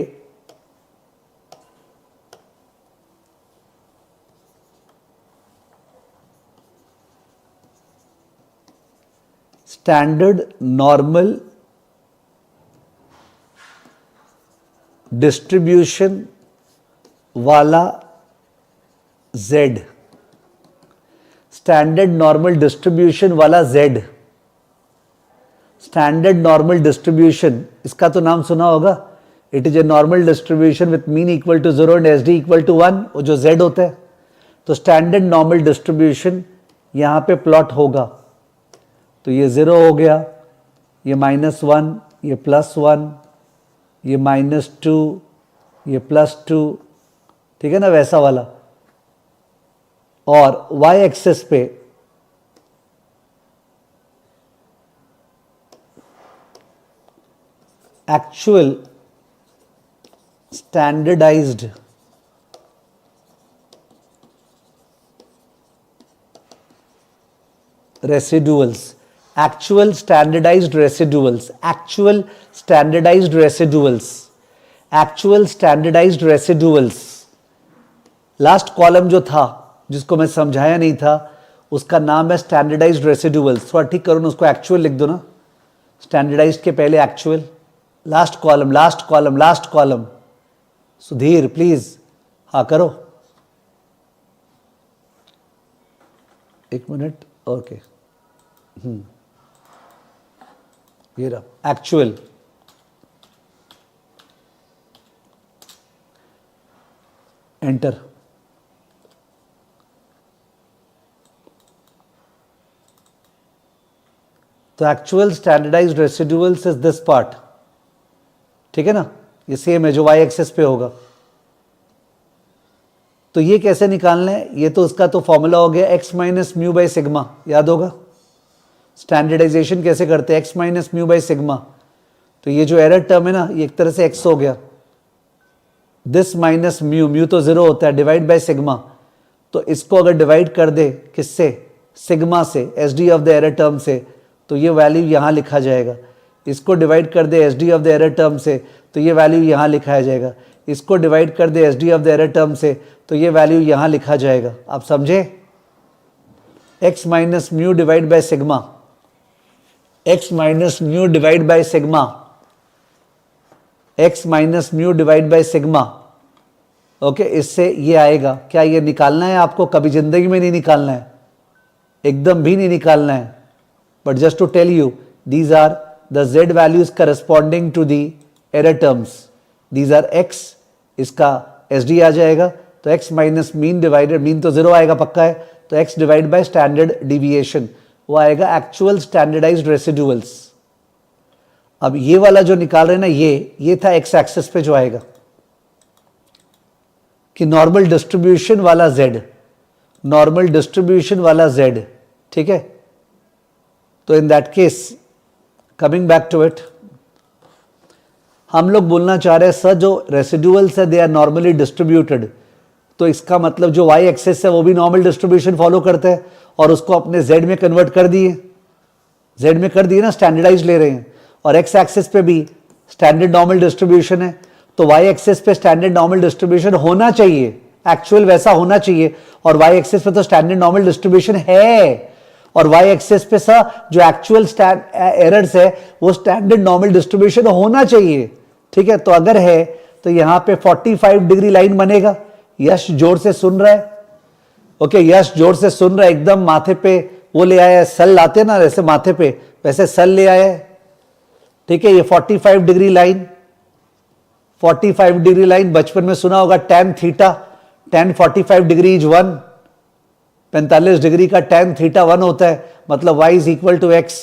स्टैंडर्ड नॉर्मल डिस्ट्रीब्यूशन वाला Z. स्टैंडर्ड नॉर्मल डिस्ट्रीब्यूशन वाला Z. स्टैंडर्ड नॉर्मल डिस्ट्रीब्यूशन, इसका तो नाम सुना होगा. It is a normal distribution with mean equal to 0 and SD equal to 1. वो जो Z होता है. तो स्टैंडर्ड नॉर्मल डिस्ट्रीब्यूशन यहां पे प्लॉट होगा. तो ये 0 हो गया, ये -1, ये +1, ये -2, ये +2. ठीक है ना, वैसा वाला. और y एक्सिस पे actual standardised residuals. Actual standardized residuals. Actual standardized residuals. Actual standardized residuals. Last column जो था जिसको मैं समझाया नहीं था उसका नाम है स्टैंडर्डाइज्ड रेसिडुअल्स. थोड़ा ठीक करो ना, उसको एक्चुअल लिख दो ना. स्टैंडर्डाइज्ड के पहले actual. Last column, last column, last column. Sudhir please, हाँ करो, 1 मिनट। ओके, ये रहा एक्चुअल। एंटर। तो actual standardised residuals is this part, ठीक है ना, ये सेम है जो वाई एक्सेस पे होगा। तो ये कैसे निकालना है, ये तो उसका तो फॉर्मूला हो गया x minus mu by sigma, याद होगा। स्टैंडर्डाइजेशन कैसे करते हैं, x minus mu by sigma. तो ये जो एरर टर्म है ना, ये एक तरह से x हो गया, दिस माइनस म्यू, म्यू तो 0 होता है, डिवाइड बाई सिग्मा। तो इसको अगर डिवाइड कर दे किससे, सिग्मा से, S D of the error term से, तो ये वैल्यू यहाँ लिखा जाएगा। इसको डिवाइड कर दे S D of the error term से, तो ये वैल्यू यहाँ लिखा जाएगा। इसको डिवाइड कर दे S D of the error term से, तो ये वैल्यू यहाँ लिखा जाएगा। आप समझे, x minus mu divide by sigma, x minus mu divide by sigma, x minus mu divide by sigma. Okay, इससे ये आएगा। क्या ये निकालना है आपको? कभी जिंदगी में नहीं निकालना है, एकदम भी नहीं निकालना है। But just to tell you, these are the z values corresponding to the error terms. These are x, इसका SD आ जाएगा। तो x minus mean divided, mean तो 0 आएगा पक्का है, तो x divide by standard deviation, वो आएगा एक्चुअल स्टैंडर्डाइज्ड रेसिडुअल्स। अब ये वाला जो निकाल रहे हैं ना, ये था x एक्सिस पे जो आएगा कि नॉर्मल डिस्ट्रीब्यूशन वाला z, नॉर्मल डिस्ट्रीब्यूशन वाला z, ठीक है। तो in that case, coming back to it, हम लोग बोलना चाह रहे हैं सर जो रेसिडुअल्स है दे आर नॉर्मली डिस्ट्रीब्यूटेड। तो इसका मतलब जो वाई एक्सेस है वो भी नॉर्मल डिस्ट्रीब्यूशन फॉलो करते हैं और उसको अपने जेड में कन्वर्ट कर दिए, जेड में कर दिए ना, स्टैंडर्डाइज ले रहे हैं। और एक्स एक्सेस पे भी स्टैंडर्ड नॉर्मल डिस्ट्रीब्यूशन है, तो वाई एक्सेस पे स्टैंडर्ड नॉर्मल डिस्ट्रीब्यूशन होना चाहिए, एक्चुअल वैसा होना चाहिए। और वाई एक्सेस पे तो स्टैंडर्ड नॉर्मल डिस्ट्रीब्यूशन है, और वाई एक्सेस पे सर जो एक्चुअल एरर्स है वो स्टैंडर्ड नॉर्मल डिस्ट्रीब्यूशन होना चाहिए, ठीक है। तो अगर है तो यहां पे 45 डिग्री लाइन बनेगा। यश जोर से सुन रहा है, ओके, यश जोर से सुन रहा है, एकदम माथे पे वो ले आया है, सल लाते ना वैसे माथे पे, वैसे सल ले आया है, ठीक है। ये 45 डिग्री लाइन, 45 डिग्री लाइन बचपन में सुना होगा, tan theta, tan 45 degree is 1, 45 degree का tan थीटा 1 होता है, मतलब y is equal to x,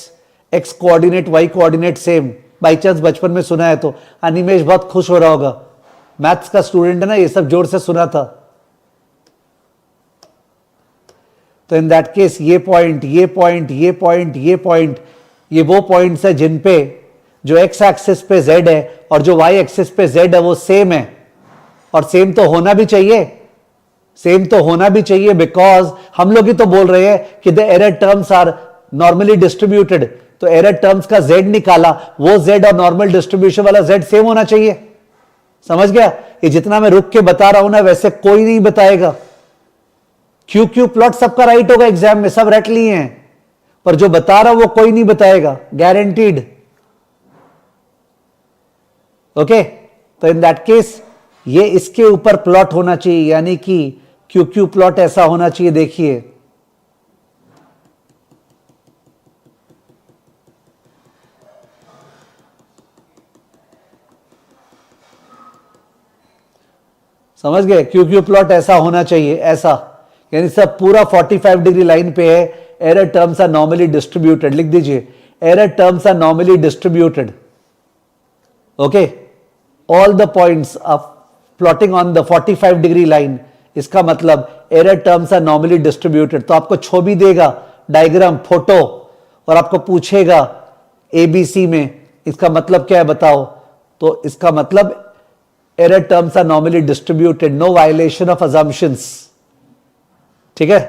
x coordinate y coordinate same. By chance बचपन में सुना है तो अनिमेश बहुत खुश हो रहा होगा, मैथ्स का स्टूडेंट है ना, ये सब जोर से सुना था। तो इन दैट केस ये पॉइंट, ये पॉइंट, ये पॉइंट, ये पॉइंट, ये वो पॉइंट्स है जिन पे जो x एक्सिस पे z है और जो y एक्सिस पे z है वो सेम है। और सेम तो होना भी चाहिए, सेम तो होना भी चाहिए, बिकॉज हम लोग ही तो बोल रहे हैं कि the error terms are normally distributed. तो एरर टर्म्स का z निकाला, वो z और नॉर्मल डिस्ट्रीब्यूशन वाला z सेम होना चाहिए। समझ गया? ये जितना मैं रुक के बता रहा हूं ना, वैसे कोई नहीं बताएगा। क्यू प्लॉट सबका राइट होगा, एग्जाम में सब रट लिए हैं, पर जो बता रहा हूं वो कोई नहीं बताएगा, गारंटीड। ओके, तो इन दैट केस ये इसके ऊपर प्लॉट होना चाहिए, यानी कि क्यू प्लॉट ऐसा होना चाहिए। देखिए, समझ गए? क्यू प्लॉट ऐसा होना चाहिए, ऐसा, यानी सब पूरा 45 डिग्री लाइन पे है। Error terms are normally distributed, लिख दीजिए, error terms are normally distributed. Okay, all the points of plotting on the 45 degree line, इसका मतलब error terms are normally distributed. तो आपको छवि देगा, डायग्राम, फोटो, और आपको पूछेगा एबीसी में इसका मतलब क्या है बताओ, तो इसका मतलब error terms are normally distributed, no violation of assumptions, ठीक है।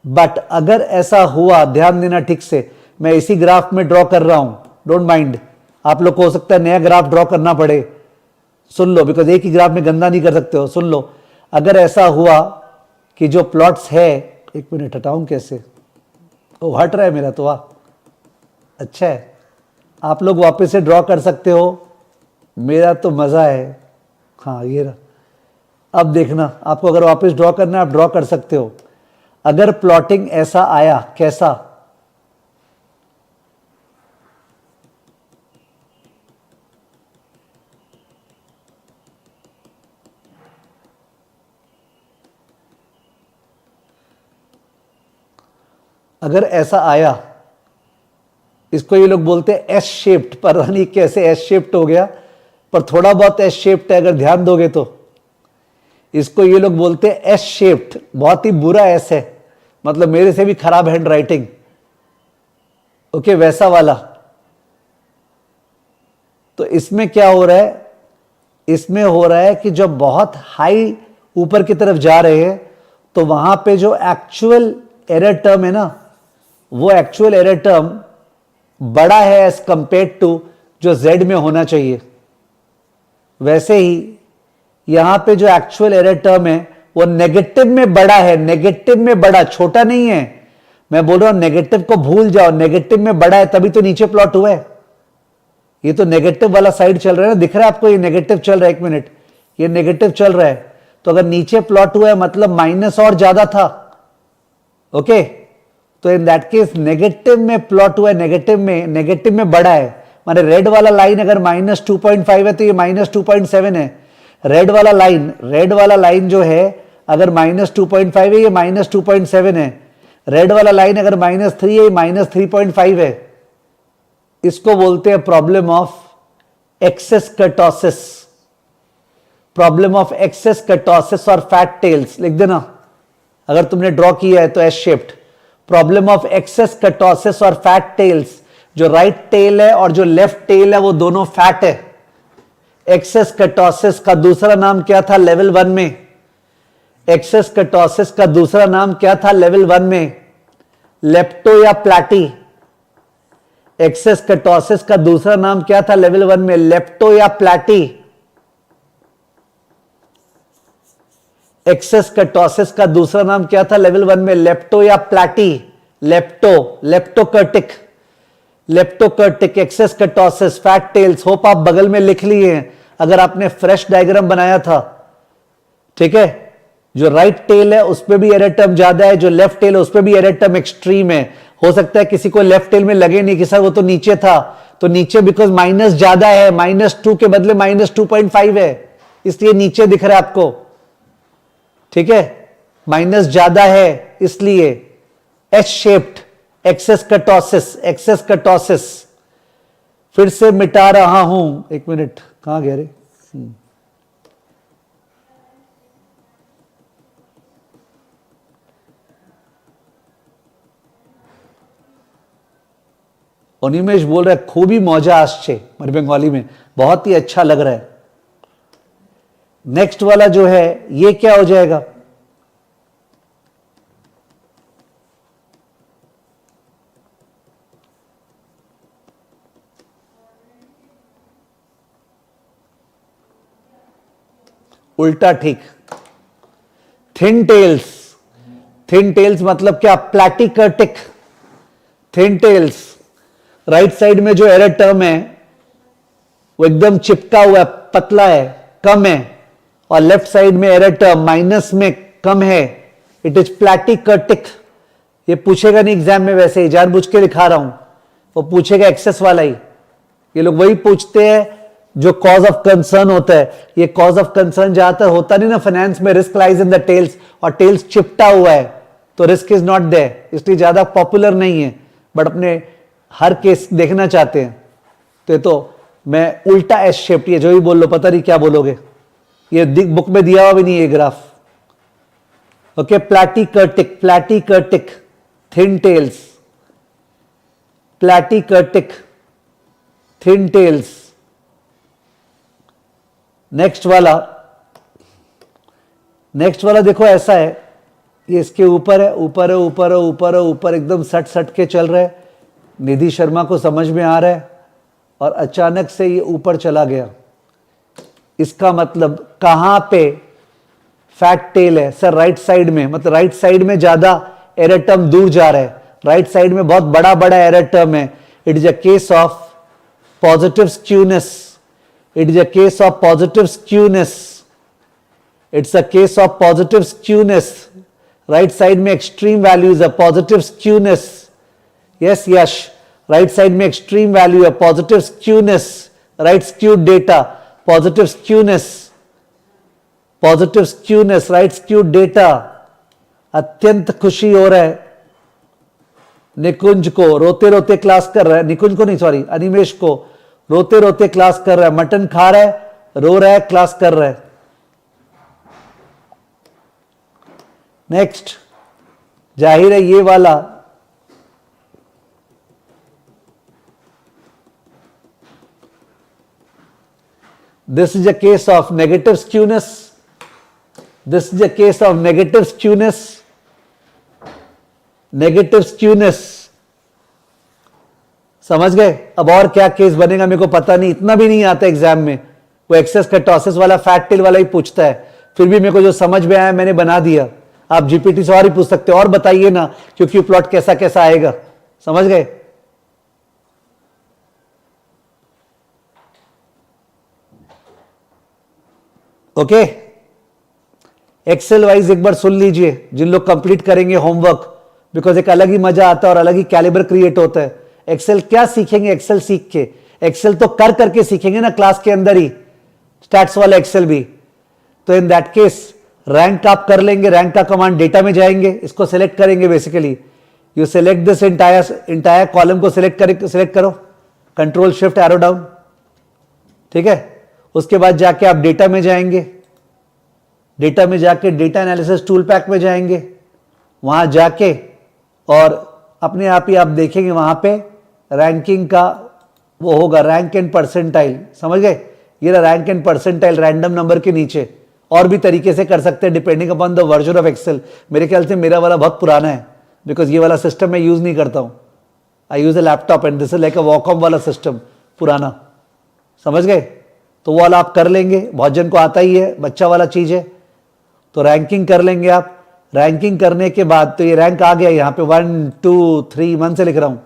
बट अगर ऐसा हुआ, ध्यान देना ठीक से, मैं इसी ग्राफ में ड्रॉ कर रहा हूं, डोंट माइंड, आप लोग को हो सकता है नया ग्राफ ड्रॉ करना पड़े, सुन लो, बिकॉज एक ही ग्राफ में गंदा नहीं कर सकते हो, सुन लो। अगर ऐसा हुआ कि जो प्लॉट्स है, एक मिनट हटाऊं कैसे, ओ हट रहा है मेरा तो, वाह अच्छा है। आप लोग वापस से ड्रॉ कर सकते हो, मेरा तो मजा है। हाँ ये रहा। अब देखना, आपको अगर वापस ड्रॉ करना है आप ड्रॉ कर सकते हो। अगर प्लॉटिंग ऐसा आया, कैसा, अगर ऐसा आया, इसको ये लोग बोलते हैं एस शेप्ड, पता नहीं कैसे एस शेप्ड हो गया, पर थोड़ा बहुत एस शेप्ड है, अगर ध्यान दोगे तो। इसको ये लोग बोलते हैं एस शेप्ड, बहुत ही बुरा एस है, मतलब मेरे से भी खराब हैंड राइटिंग। ओके, वैसा वाला। तो इसमें क्या हो रहा है, इसमें हो रहा है कि जब बहुत हाई ऊपर की तरफ जा रहे हैं तो वहां पे जो एक्चुअल एरर टर्म है ना, वो एक्चुअल एरर टर्म बड़ा है एज कंपेयर टू जो जेड में होना चाहिए। वैसे ही यहां पे जो एक्चुअल एरर टर्म है वो नेगेटिव में बड़ा है, नेगेटिव में बड़ा, छोटा नहीं है। मैं बोल रहा हूं नेगेटिव को भूल जाओ, नेगेटिव में बड़ा है, तभी तो नीचे प्लॉट हुआ है। ये तो नेगेटिव वाला साइड चल रहा है ना, दिख रहा है आपको, ये नेगेटिव चल रहा है, एक मिनट, ये नेगेटिव चल रहा है। तो अगर नीचे प्लॉट हुआ है मतलब माइनस और ज्यादा था। ओके, तो इन दैट केस नेगेटिव में प्लॉट हुआ है, नेगेटिव में बड़ा है। माने रेड वाला लाइन अगर -2.5 है तो ये -2.7 है। रेड वाला लाइन जो है अगर -2.5 है, ये -2.7 है। रेड वाला लाइन अगर -3 है, ये -3.5 है। इसको बोलते हैं problem of excess kurtosis, problem of excess kurtosis और फैट टेल्स लिख देना। अगर तुमने ड्रॉ किया है तो S shaped, problem of excess kurtosis और फैट टेल्स। जो राइट टेल है और जो लेफ्ट टेल है वो दोनों फैट है। एक्सेस कर्टोसिस का दूसरा नाम क्या था लेवल 1 में? एक्सेस कर्टोसिस का दूसरा नाम क्या था लेवल 1 में? लेप्टो या प्लैटी? एक्सेस कर्टोसिस का दूसरा नाम क्या था लेवल 1 में? लेप्टो या प्लैटी? एक्सेस कर्टोसिस का दूसरा नाम क्या था लेवल 1 में? लेप्टो या platy? Leptokurtic, excess kurtosis, fat tails. Hope आप बगल में लिख लिए हैं अगर आपने फ्रेश डायग्राम बनाया था। ठीक है, जो राइट टेल है उस पे भी एरर टर्म ज्यादा है, जो लेफ्ट टेल है उस पे भी एरर टर्म एक्सट्रीम है। हो सकता है किसी को लेफ्ट टेल में लगे नहीं कि सर वो तो नीचे था, तो नीचे बिकॉज माइनस ज्यादा है, -2 के बदले -2.5 है, इसलिए नीचे दिख रहा है आपको। ठीक है, माइनस ज्यादा है इसलिए। H shaped, excess kurtosis. फिर से मिटा रहा हूं, एक मिनट, कहां गया रे? अनिमेश बोल रहा है खूब ही मौजा आसछे, मेरे बंगाली में बहुत ही अच्छा लग रहा है। नेक्स्ट वाला जो है ये क्या हो जाएगा? उल्टा ठीक। थिन टेल्स मतलब क्या? प्लैटिकर्टिक थिन टेल्स। राइट साइड में जो एरर टर्म है वो एकदम चिपका हुआ है, पतला है, कम है, और लेफ्ट साइड में एरर टर्म माइनस में कम है, इट इज प्लैटिकर्टिक। ये पूछेगा नहीं एग्जाम में, वैसे ही जानबूझ के लिखा रहा हूं, वो पूछेगा एक्सेस वाला ही। ये लोग वही पूछते हैं जो कॉज ऑफ कंसर्न होता है। ये कॉज ऑफ कंसर्न ज्यादातर होता नहीं ना फाइनेंस में, risk lies in the tails, और टेल्स चिपटा हुआ है तो रिस्क इज नॉट देयर, इसलिए ज्यादा पॉपुलर नहीं है, बट अपने हर केस देखना चाहते हैं। तो ये तो मैं उल्टा एस शेप्ड, ये जो भी बोल लो पता नहीं क्या बोलोगे, ये बुक में दिया हुआ भी नहीं है graph. Okay, platykurtic thin tails, platykurtic thin tails. Next वाला देखो ऐसा है, ये इसके ऊपर है, ऊपर एकदम सट के चल रहा है। निधि शर्मा को समझ में आ रहा है और अचानक से ये ऊपर चला गया। इसका मतलब कहां पे फैट टेल है? सर राइट साइड में, मतलब राइट साइड में ज्यादा एरर टर्म दूर जा रहा है, राइट साइड में बहुत बड़ा एरर टर्म है। It is a case of positive skewness, It is a case of positive skewness. It's a case of positive skewness. Right side में extreme value is a positive skewness. Yes, Yash. Right side में extreme value है positive skewness. Right skewed data. Positive skewness. Positive skewness. Right skewed data. अत्यंत खुशी हो रहा है निकुंज को, रोते रोते क्लास कर रहा है, निकुंज को नहीं सॉरी अनिमेश को, रोते रोते क्लास कर रहा है, मटन खा रहा है, रो रहा है, क्लास कर रहा है. नेक्स्ट, जाहिर है ये वाला this is a case of negative skewness. This is a case of negative skewness. Negative skewness. समझ गए. अब और क्या केस बनेगा मेरे को पता नहीं, इतना भी नहीं आता एग्जाम में. वो एक्सेस कर्टोसिस वाला फैट टेल वाला ही पूछता है, फिर भी मेरे को जो समझ में आया मैंने बना दिया. आप जीपीटी से और ही पूछ सकते हो, और बताइए ना क्योंकि प्लॉट कैसा कैसा आएगा. समझ गए. ओके. एक्सेल वाइज एक बार सुन लीजिए जिन लोग कंप्लीट करेंगे होमवर्क, बिकॉज एक अलग ही मजा आता है और अलग ही कैलिबर क्रिएट होता है. एक्सेल क्या सीखेंगे एक्सेल सीख के? एक्सेल तो कर करके सीखेंगे ना क्लास के अंदर ही, स्टैट्स वाला एक्सेल भी. तो इन दैट केस रैंक आप कर लेंगे. रैंक का कमांड डेटा में जाएंगे, इसको सिलेक्ट करेंगे. Basically you select this entire column को सिलेक्ट करो, कंट्रोल शिफ्ट एरो डाउन. ठीक है. उसके बाद जाके आप डेटा में जाएंगे. डेटा में जाके डेटा एनालिसिस टूल पैक में जाएंगे. वहां जाके और अपने आप ही आप देखेंगे वहां पे रैंकिंग का वो होगा, रैंक एंड परसेंटाइल. समझ गए. ये rank and percentile random number के नीचे. और भी तरीके से कर सकते हैं depending upon the version of excel. मेरे ख्याल से मेरा वाला बहुत पुराना है, बिकॉज ये वाला सिस्टम मैं यूज नहीं करता हूं. I use a laptop and this is like a Wacom वाला सिस्टम पुराना. समझ गए. तो वो वाला आप कर लेंगे. बहुत जन को आता ही है, बच्चा वाला चीज है. तो रैंकिंग कर लेंगे आप. रैंकिंग करने के बाद तो ये रैंक आ गया यहाँ पे 1 2 3 1 से लिख रहा हूं.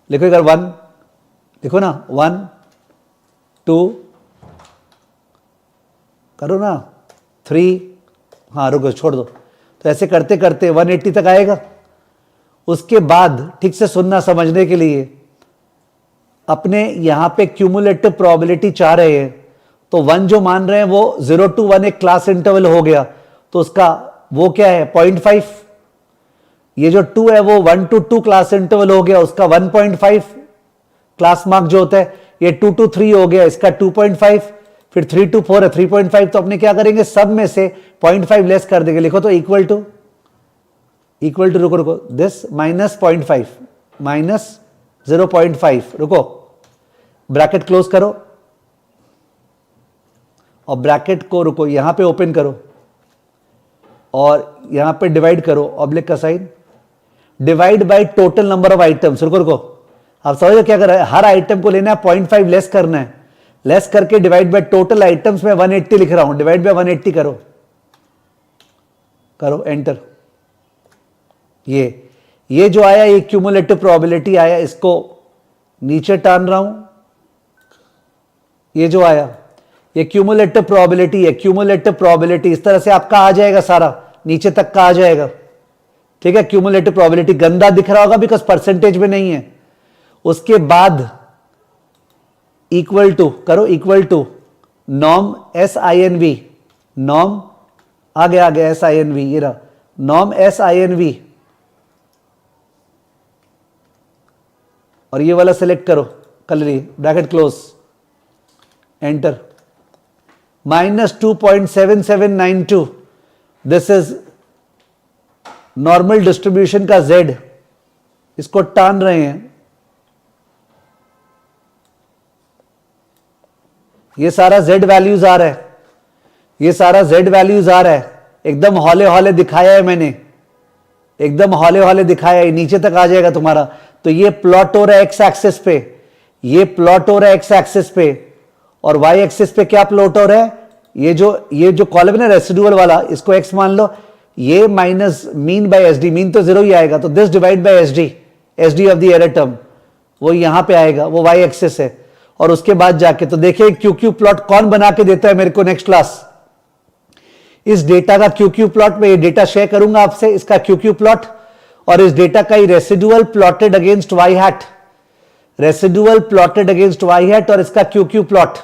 लिखो अगर 1 लिखो ना, 1 2 करो ना, 3, हाँ रुको छोड़ दो. तो ऐसे करते करते 180 तक आएगा. उसके बाद ठीक से सुनना समझने के लिए, अपने यहां पे क्यूमुलेटिव प्रोबेबिलिटी चाह रहे हैं, तो 1 जो मान रहे हैं वो 0 to 1 एक क्लास इंटरवल हो गया. तो उसका वो क्या है 0.5. ये जो 2 है वो 1 to 2 क्लास इंटरवल हो गया, उसका 1.5 क्लास मार्क जो होता है. ये 2 to 3 हो गया, इसका 2.5. फिर 3 to 4 है 3.5. तो अपने क्या करेंगे, सब में से 0.5 लेस कर देंगे. लिखो तो इक्वल टू रुको दिस माइनस 0.5 माइनस 0.5. रुको, ब्रैकेट क्लोज करो और ब्रैकेट को रुको यहां पे ओपन करो और यहां पे डिवाइड करो, ऑब्लिक का sign. Divide by total number of items. रुको आप समझो क्या कर रहा है. हर आइटम को लेना है 0.5 लेस करना है. लेस करके डिवाइड बाय टोटल आइटम्स में 180 लिख रहा हूं. डिवाइड बाय 180 करो एंटर. ये जो आया ये क्यूमुलेटिव प्रोबेबिलिटी आया, इसको नीचे टान रहा हूं. ये जो आया ये क्यूमुलेटिव प्रोबेबिलिटी है. क्यूमुलेटिव प्रोबेबिलिटी इस तरह से आपका आ जाएगा, सारा नीचे तक का आ जाएगा. ठीक है. क्यूमुलेटिव प्रोबेबिलिटी गंदा दिख रहा होगा बिकॉज परसेंटेज में नहीं है. उसके बाद इक्वल टू करो, equal to norm SINV. Norm आ गया SINV. ये रहा नॉर्म SINV. और ये वाला सिलेक्ट करो, कर ली, bracket close, enter. -2.7792. This is normal distribution का Z. इसको टान रहे हैं. ये सारा Z वैल्यूज आ रहा है. ये सारा Z वैल्यूज आ रहा है. एकदम हौले हौले दिखाया है मैंने, एकदम हौले हौले दिखाया है. नीचे तक आ जाएगा तुम्हारा. तो ये प्लॉट हो रहा है एक्स एक्सिस पे, ये प्लॉट हो रहा है एक्स एक्सिस पे, और वाई एक्सिस पे क्या प्लॉट हो रहा है. ये जो कॉलम है ना रेसिडुअल वाला, इसको एक्स मान लो. ये minus mean by SD. Mean तो 0 ही आएगा, तो this divide by SD of the error term वो यहां पे आएगा, वो वाई एक्सिस है. और उसके बाद जाके तो देखिए क्यू प्लॉट कौन बना के देता है मेरे को नेक्स्ट क्लास। इस डेटा का क्यू प्लॉट में ये डेटा शेयर करूंगा आपसे, इसका क्यू प्लॉट और इस डेटा का ही residual plotted against Y hat, residual plotted against Y hat और इसका क्यू प्लॉट।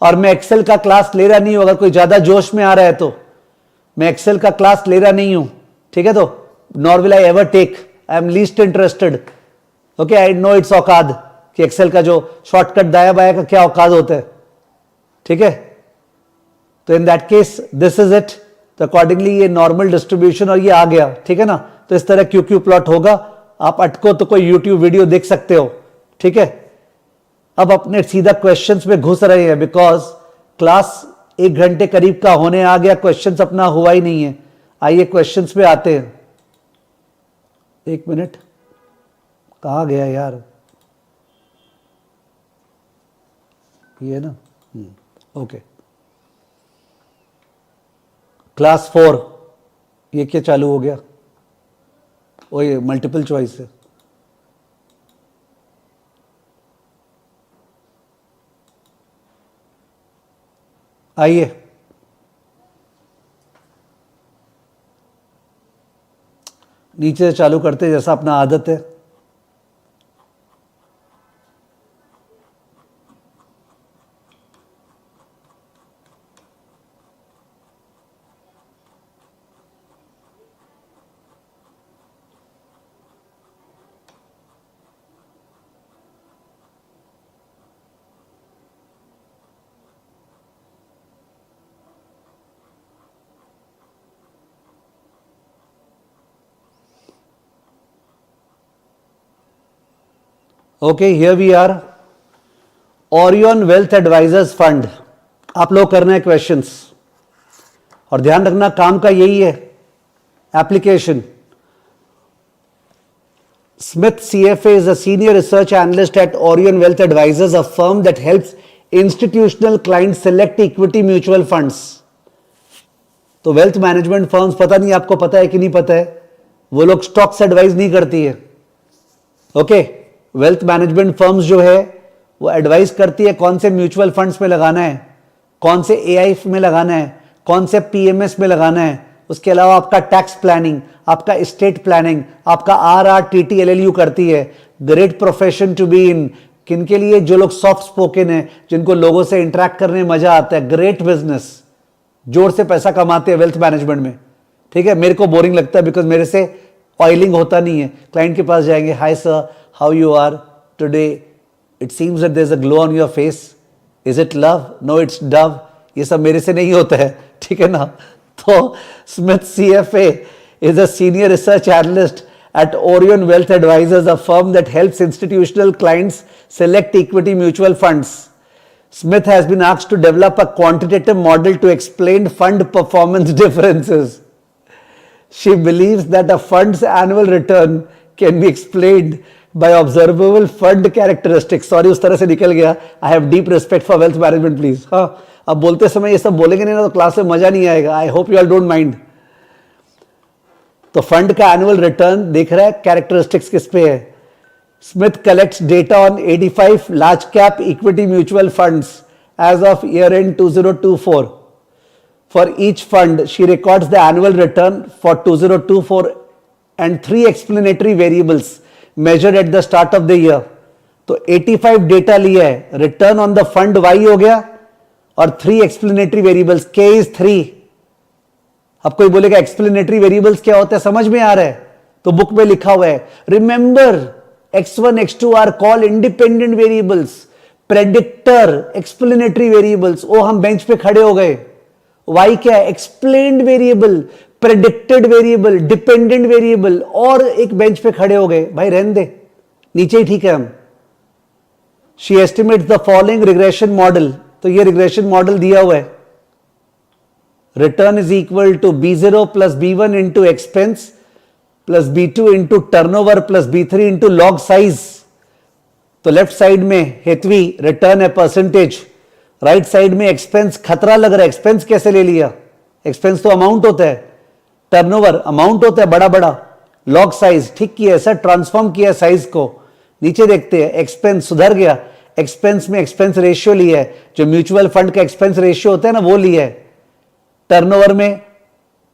और मैं एक्सेल का क्लास ले रहा नहीं हूं, अगर कोई ज्यादा जोश में आ रहा है तो मैं एक्सेल का क्लास ले रहा नहीं हूं, ठीक है। तो nor will I ever take, I am least interested, okay. I know it's औकाद कि एक्सेल का जो शॉर्टकट दाया बाया का क्या औकाद होता है, ठीक है। तो in that case this is it. तो अकॉर्डिंगली ये नॉर्मल डिस्ट्रीब्यूशन और ये आ गया, ठीक है ना। तो इस तरह क्यू प्लॉट होगा। आप अटको तो कोई यूट्यूब वीडियो देख सकते हो, ठीक है। अब अपने सीधा क्वेश्चंस में घुस रहे हैं, बिकॉज क्लास 1 घंटे करीब का होने आ गया, क्वेश्चंस अपना हुआ ही नहीं है। आइए क्वेश्चंस पे आते हैं। 1 मिनट, कहाँ गया यार, ये ना, ओके। क्लास 4 ये क्या चालू हो गया, ओ ये मल्टीपल चॉइस है। आइए नीचे से चालू करते हैं, जैसा अपना आदत है। Okay, here we are, Orion wealth advisers fund. आप लोग करना है क्वेश्चंस और ध्यान रखना काम का यही है application. Smith CFA is a senior research analyst at Orion Wealth Advisors, a firm that helps institutional clients select equity mutual funds. तो वेल्थ मैनेजमेंट फर्म्स, पता नहीं आपको पता है कि नहीं पता है, वो लोग स्टॉक्स एडवाइज नहीं करती है, ओके। वेल्थ मैनेजमेंट फर्म्स जो है वो एडवाइस करती है कौन से म्यूचुअल फंड्स में लगाना है, कौन से एआईएफ में लगाना है, कौन से पीएमएस में लगाना है। उसके अलावा आपका टैक्स प्लानिंग, आपका स्टेट प्लानिंग, आपका आरआरटीटी एलएलयू करती है। Great profession to be in, किनके लिए, जो लोग सॉफ्ट स्पोकन है, जिनको लोगों से इंटरेक्ट करने में मजा आता है। ग्रेट बिजनेस, जोर से पैसा कमाते हैं वेल्थ मैनेजमेंट में, ठीक है। मेरे को बोरिंग लगता है बिकॉज मेरे से ऑयलिंग होता नहीं है। क्लाइंट के पास जाएंगे, hi sir, how you are today, it seems that there is a glow on your face, is it love, no it's Dove. ये सब मेरे से नहीं होता है, ठीक है ना। तो Smith CFA is a senior research analyst at Orion Wealth Advisors, a firm that helps institutional clients select equity mutual funds. Smith has been asked to develop a quantitative model to explain fund performance differences. She believes that a fund's annual return can be explained by observable fund characteristics. Sorry, उस तरह से निकल गया. I have deep respect for wealth management, please. हाँ, अब बोलते समय ये सब बोलेंगे नहीं ना तो क्लास में मजा नहीं आएगा. I hope you all don't mind. तो फंड का एनुअल रिटर्न देख रहा है, कैरेक्टरिस्टिक्स किस पे है. Smith collects data on 85 large cap equity mutual funds as of year end 2024. For each fund, she records the annual return for 2024 and 3 explanatory variables measured at the start of the year. तो 85 data लिया है, return on the fund Y हो गया और 3 explanatory variables, K is 3. अब कोई बोलेगा explanatory variables क्या होता है, समझ में आ रहा है, तो बुक में लिखा हुआ है. Remember x1 x2 are called independent variables, predictor explanatory variables. ओ हम बेंच पे खड़े हो गए. y क्या है, explained variable, predicted variable, dependent variable, और एक बेंच पे खड़े हो गए. भाई रहने दे, नीचे ही ठीक है हम. She estimates the following regression model. तो ये रिग्रेशन मॉडल दिया हुआ है. Return is equal to B0 plus B1 into expense plus B2 into turnover plus B3 into log size. तो लेफ्ट साइड में हेतवी रिटर्न है परसेंटेज, राइट साइड में एक्सपेंस. खतरा लग रहा है, एक्सपेंस कैसे ले लिया, एक्सपेंस तो अमाउंट होता है, टर्नओवर अमाउंट होता है बड़ा बड़ा. लॉग साइज ठीक किया, ऐसा ट्रांसफॉर्म किया साइज को. नीचे देखते हैं, एक्सपेंस सुधर गया, एक्सपेंस में एक्सपेंस रेशियो लिया है, जो म्यूचुअल फंड का एक्सपेंस रेशियो होता है ना वो लिया है। टर्नओवर में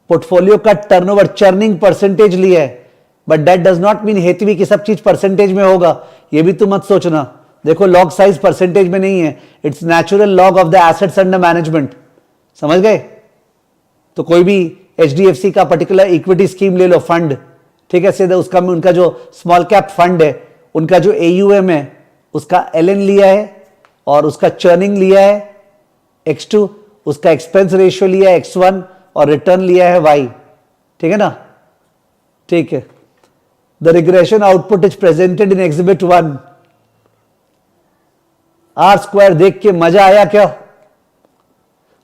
पोर्टफोलियो का टर्नओवर चर्निंग परसेंटेज लिया है, but that does not mean Hetvi की सब चीज परसेंटेज में होगा, ये भी तुम मत सोचना। देखो लॉग साइज परसेंटेज में नहीं है, it's natural log of the assets under management. समझ गए? तो कोई भी एचडीएफसी का पर्टिकुलर इक्विटी स्कीम ले लो, फंड, ठीक है, सीधा उसका उनका जो स्मॉल कैप फंड है, उनका जो एयूएम है उसका एलएन लिया है और उसका चर्निंग लिया है x2, उसका एक्सपेंस रेशियो लिया है x1 और रिटर्न लिया है y। ठीक है ना? ठीक है। The regression output is presented in exhibit 1। R square देख के मजा आया क्या?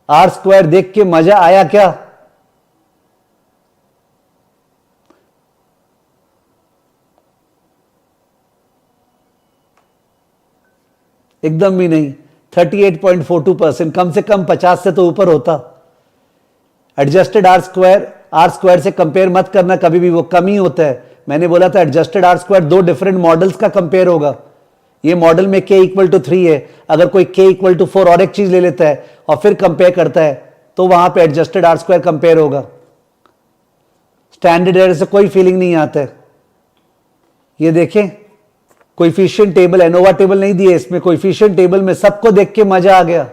आर स्क्वायर देख के मजा आया क्या? एकदम भी नहीं। 38.42%, कम से कम 50 से तो ऊपर होता। एडजस्टेड आर स्क्वायर से कंपेयर मत करना कभी भी, वो कम ही होता है। मैंने बोला था एडजस्टेड आर स्क्वायर दो डिफरेंट मॉडल्स का कंपेयर होगा। ये मॉडल में k इक्वल टू 3 है, अगर कोई k इक्वल टू 4 और एक चीज ले लेता है और फिर कंपेयर करता है तो वहां पे एडजस्टेड आर स्क्वायर कंपेयर होगा। स्टैंडर्ड एरर से कोई फीलिंग नहीं आता है। ये देखें कोएफिशिएंट टेबल, एनोवा टेबल नहीं दिए इसमें, कोएफिशिएंट टेबल में सबको देख के मजा आ गया।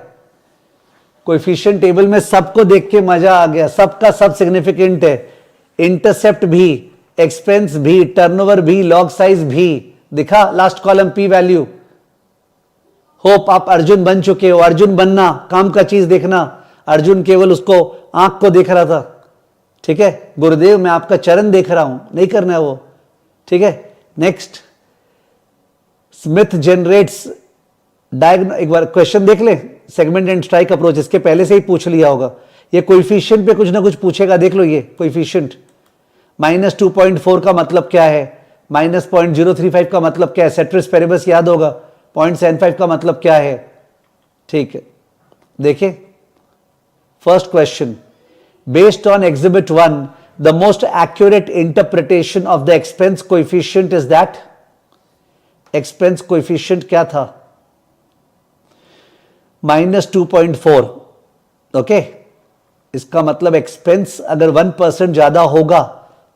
कोएफिशिएंट टेबल में सबको देख के मजा आ गया, सबका सब सिग्निफिकेंट है। इंटरसेप्ट भी, एक्सपेंस भी, टर्नओवर भी, लॉग साइज भी दिखा। Last column P value. Hope आप अर्जुन बन चुके हो। अर्जुन बनना, काम का चीज देखना। अर्जुन केवल उसको आंख को देख रहा था। ठीक है, गुरुदेव मैं आपका चरण देख रहा हूं, नहीं करना है वो। ठीक है, नेक्स्ट स्मिथ जनरेट्स एक बार क्वेश्चन देख ले। सेगमेंट एंड स्ट्राइक अप्रोच, इसके पहले से ही पूछ लिया होगा। ये कोएफिशिएंट पे कुछ ना कुछ पूछेगा, देख लो। ये कोएफिशिएंट -2.4 का मतलब क्या है, -0.035 का मतलब क्या है, सेट्रिस पेरिबस याद होगा, 0.75 का मतलब क्या है। ठीक है, देखिए first question, based on exhibit 1 the most accurate interpretation of the expense coefficient is that. Expense coefficient क्या था? -2.4। ओके, इसका मतलब एक्सपेंस अगर 1% ज्यादा होगा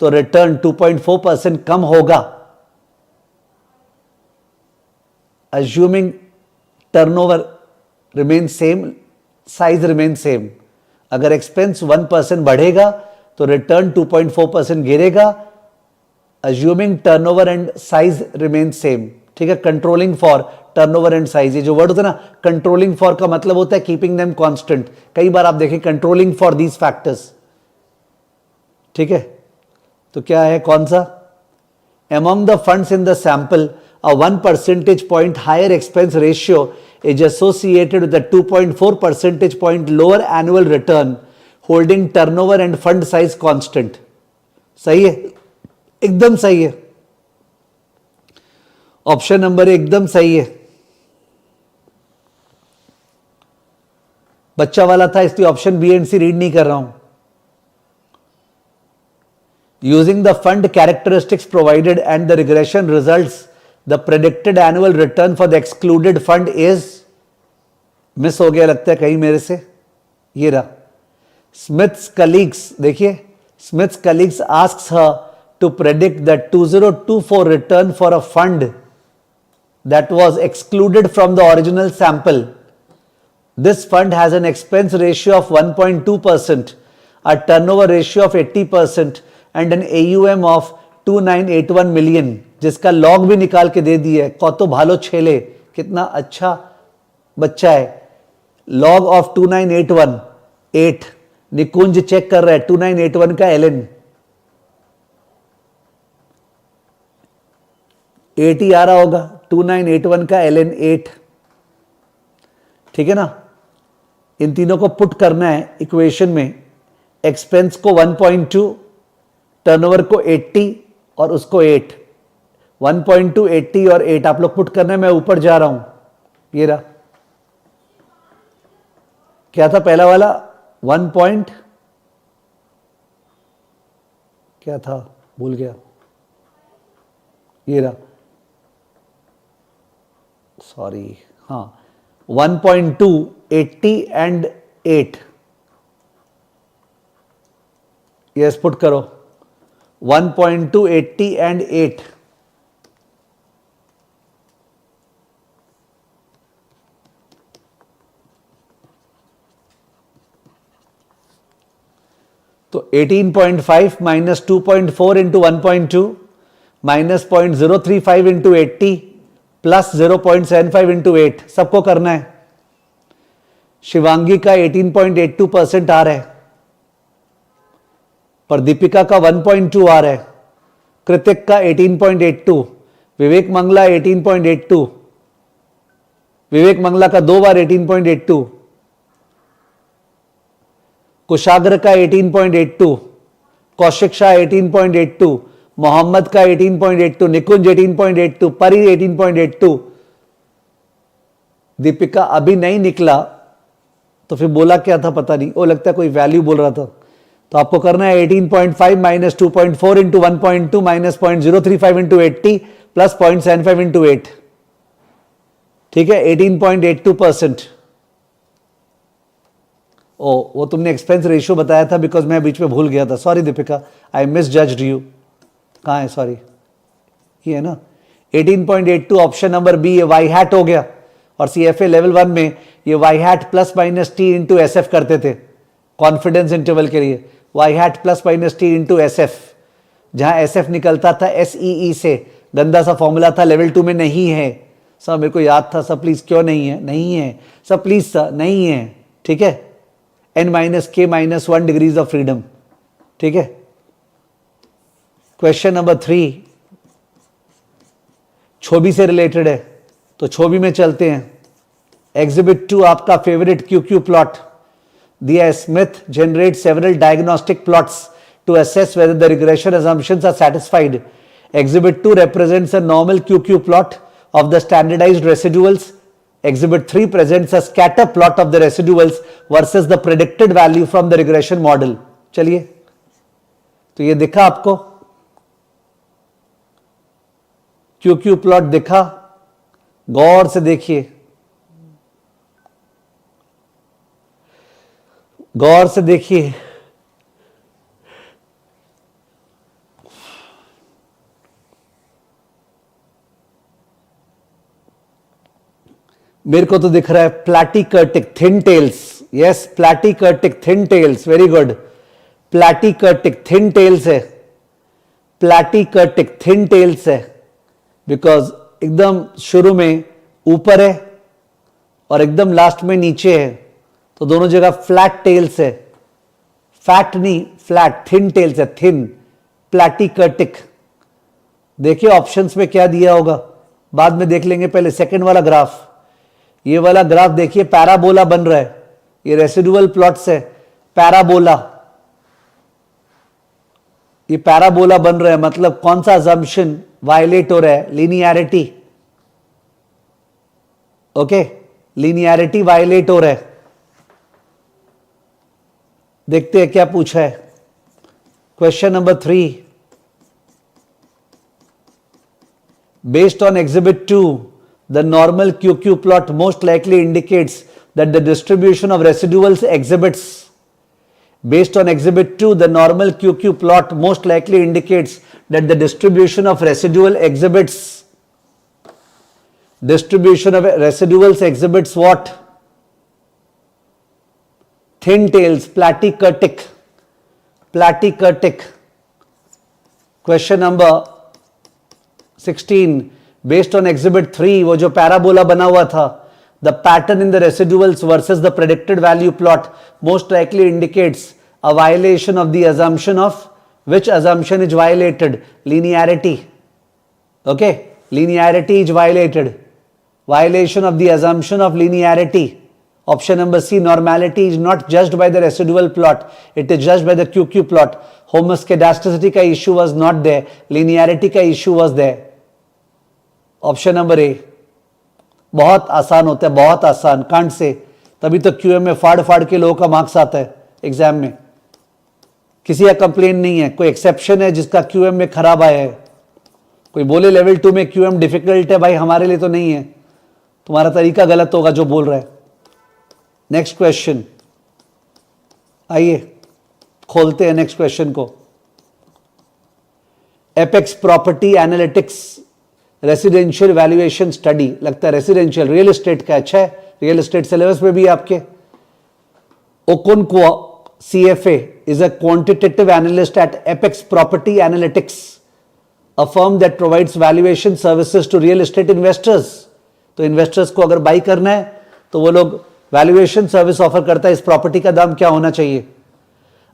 तो रिटर्न 2.4% कम होगा। Assuming turnover remain same, size remain same. अगर एक्सपेंस 1% बढ़ेगा तो रिटर्न 2.4% गिरेगा। Assuming turnover and size remain same. ठीक है, controlling for turnover and size, ये जो वर्ड होता है ना, कंट्रोलिंग फॉर का मतलब होता है कीपिंग देम कांस्टेंट। कई बार आप देखें कंट्रोलिंग फॉर दीज फैक्टर्स। ठीक है, तो क्या है, कौन सा? Among the funds in the sample, a 1 percentage point higher expense ratio is associated with a 2.4 percentage point lower annual return, holding turnover and fund size constant. सही है, एकदम सही है। ऑप्शन नंबर एकदम सही है। बच्चा वाला था इसलिए option B and C read नहीं कर रहा हूं। Using the fund characteristics provided and the regression results, the predicted annual return for the excluded fund is, miss हो गया लगता है कहीं मेरे से, ये रहा। Smith's colleagues, देखिए, Smith's colleagues asks her to predict the 2024 return for a fund that was excluded from the original sample. This fund has an expense ratio of 1.2%, a turnover ratio of 80%, and an AUM of 2981 million, जिसका log भी निकाल के दे दिया है। कौतो भालो छेले, कितना अच्छा बच्चा है। लॉग ऑफ 29818, निकुंज चेक कर रहा है 2981 का एलएन 8 ही आ रहा होगा। 2981 का एलएन 8। ठीक है ना, इन तीनों को पुट करना है इक्वेशन में। एक्सपेंस को 1.2, टर्नओवर को 80 और उसको 8। 1.2, 80 और 8 आप लोग पुट करना है। मैं ऊपर जा रहा हूं, ये रहा। क्या था पहला वाला? 1 पॉइंट क्या था, भूल गया, ये रहा, सॉरी। हाँ 1.2, 80 एंड 8. यस पुट करो 1.2, 80 एंड 8. तो 18.5 minus 2.4 into 1.2 minus 0.035 into 80 plus 0.75 into 8 सबको करना है. शिवांगी का 18.82% आ रहा है, पर दीपिका का 1.2 आ रहा है, कृतिक का 18.82, विवेक मंगला 18.82, विवेक मंगला का 2 बार 18.82, कुशाग्र का 18.82, कौशिक शाह 18.82, मोहम्मद का 18.82, निकुंज 18.82, परी 18.82. दीपिका अभी नहीं निकला तो फिर बोला क्या था पता नहीं, वो लगता है कोई वैल्यू बोल रहा था. तो आपको करना है 18.5 minus 2.4 into 1.2 minus 0.035 into 80 plus 0.75 into 8. ठीक है 18.82%. ओ वो तुमने एक्सपेंस रेशियो बताया था, बिकॉज मैं बीच में भूल गया था. Sorry Deepika, I misjudged you. कहाँ है? सॉरी, ये है ना 18.82. ऑप्शन नंबर बी, ये वाई हैट हो गया. और CFA लेवल 1 में ये y hat plus minus T into SF करते थे कॉन्फिडेंस इंटरवल के लिए. Y hat plus minus T into SF, जहां SF निकलता था SEE से. गंदा सा फॉर्मूला था, लेवल 2 में नहीं है. सब मेरे को याद था. सब प्लीज क्यों नहीं है? नहीं है सब प्लीज सर, नहीं है. ठीक है n-k-1 डिग्रीज ऑफ फ्रीडम. ठीक है. क्वेश्चन नंबर 3 छोबी से रिलेटेड है, तो छोबी में चलते हैं. एग्जिबिट 2 आपका फेवरेट QQ प्लॉट दिया है. Smith generate several diagnostic plots to assess whether the regression assumptions are satisfied. Exhibit 2 represents a normal QQ plot of the standardized residuals. Exhibit 3 presents a scatter plot of the residuals versus the predicted value from the regression model. चलिए, तो ये दिखा आपको QQ plot दिखा, गौर से देखिए, गौर से देखिए. मेरे को तो दिख रहा है platykurtic thin tails. Yes, platykurtic thin tails, very good. Platykurtic thin tails है, प्लैटिकर्टिक थिन टेल्स है, बिकॉज एकदम शुरू में ऊपर है और एकदम लास्ट में नीचे है, तो दोनों जगह फ्लैट टेल्स है. फैट नहीं, फ्लैट, थिन टेल्स है, थिन, प्लैटिकर्टिक. देखिए ऑप्शंस में क्या दिया होगा, बाद में देख लेंगे. पहले सेकंड वाला ग्राफ, ये वाला ग्राफ देखिए, पैराबोला बन रहा है. ये रेसिडुअल प्लॉट्स है, पैराबोला. ये पैराबोला बन रहा है, मतलब कौन सा अजम्पशन वायलेट हो रहा है? लीनियरिटी. ओके, लीनियरिटी वायलेट हो रहा है. देखते हैं क्या पूछा है. Question number 3. Based on Exhibit 2, the normal QQ plot most likely indicates that the distribution of residuals exhibits. Based on Exhibit 2, the normal QQ plot most likely indicates that the distribution of residual exhibits. Distribution of residuals exhibits what? Thin tails, platykurtic. Platykurtic. Question number 16. Based on Exhibit 3, वो जो parabola बना हुआ था, the pattern in the residuals versus the predicted value plot most likely indicates a violation of the assumption of which assumption is violated? Linearity. Okay, linearity is violated. Violation of the assumption of linearity. Option number C, normality is not judged by the residual plot, it is judged by the QQ plot. Homoscedasticity का issue was not there, linearity का issue was there. Option number A. बहुत आसान होता है, बहुत आसान, can't say. तभी तो QM में फाड़ फाड़ के लोगों का मार्क्स आता है एग्जाम में. किसी का कंप्लेन नहीं है, कोई एक्सेप्शन है जिसका QM में खराब आया है. कोई बोले लेवल 2 में QM डिफिकल्ट है, भाई हमारे लिए तो नहीं है. तुम्हारा तरीका गलत होगा जो बोल रहा है। नेक्स्ट क्वेश्चन, आइए खोलते हैं नेक्स्ट क्वेश्चन को। Apex property analytics residential valuation study, लगता है रेसिडेंशियल रियल एस्टेट का। अच्छा है, रियल एस्टेट सिलेबस में भी आपके। ओकोनक्वो CFA is a quantitative analyst at Apex Property Analytics, a firm that provides valuation services to real estate investors. तो investors को अगर बाई करना है तो वो लोग वैल्यूएशन सर्विस ऑफर करता है। इस प्रॉपर्टी का दाम क्या होना चाहिए।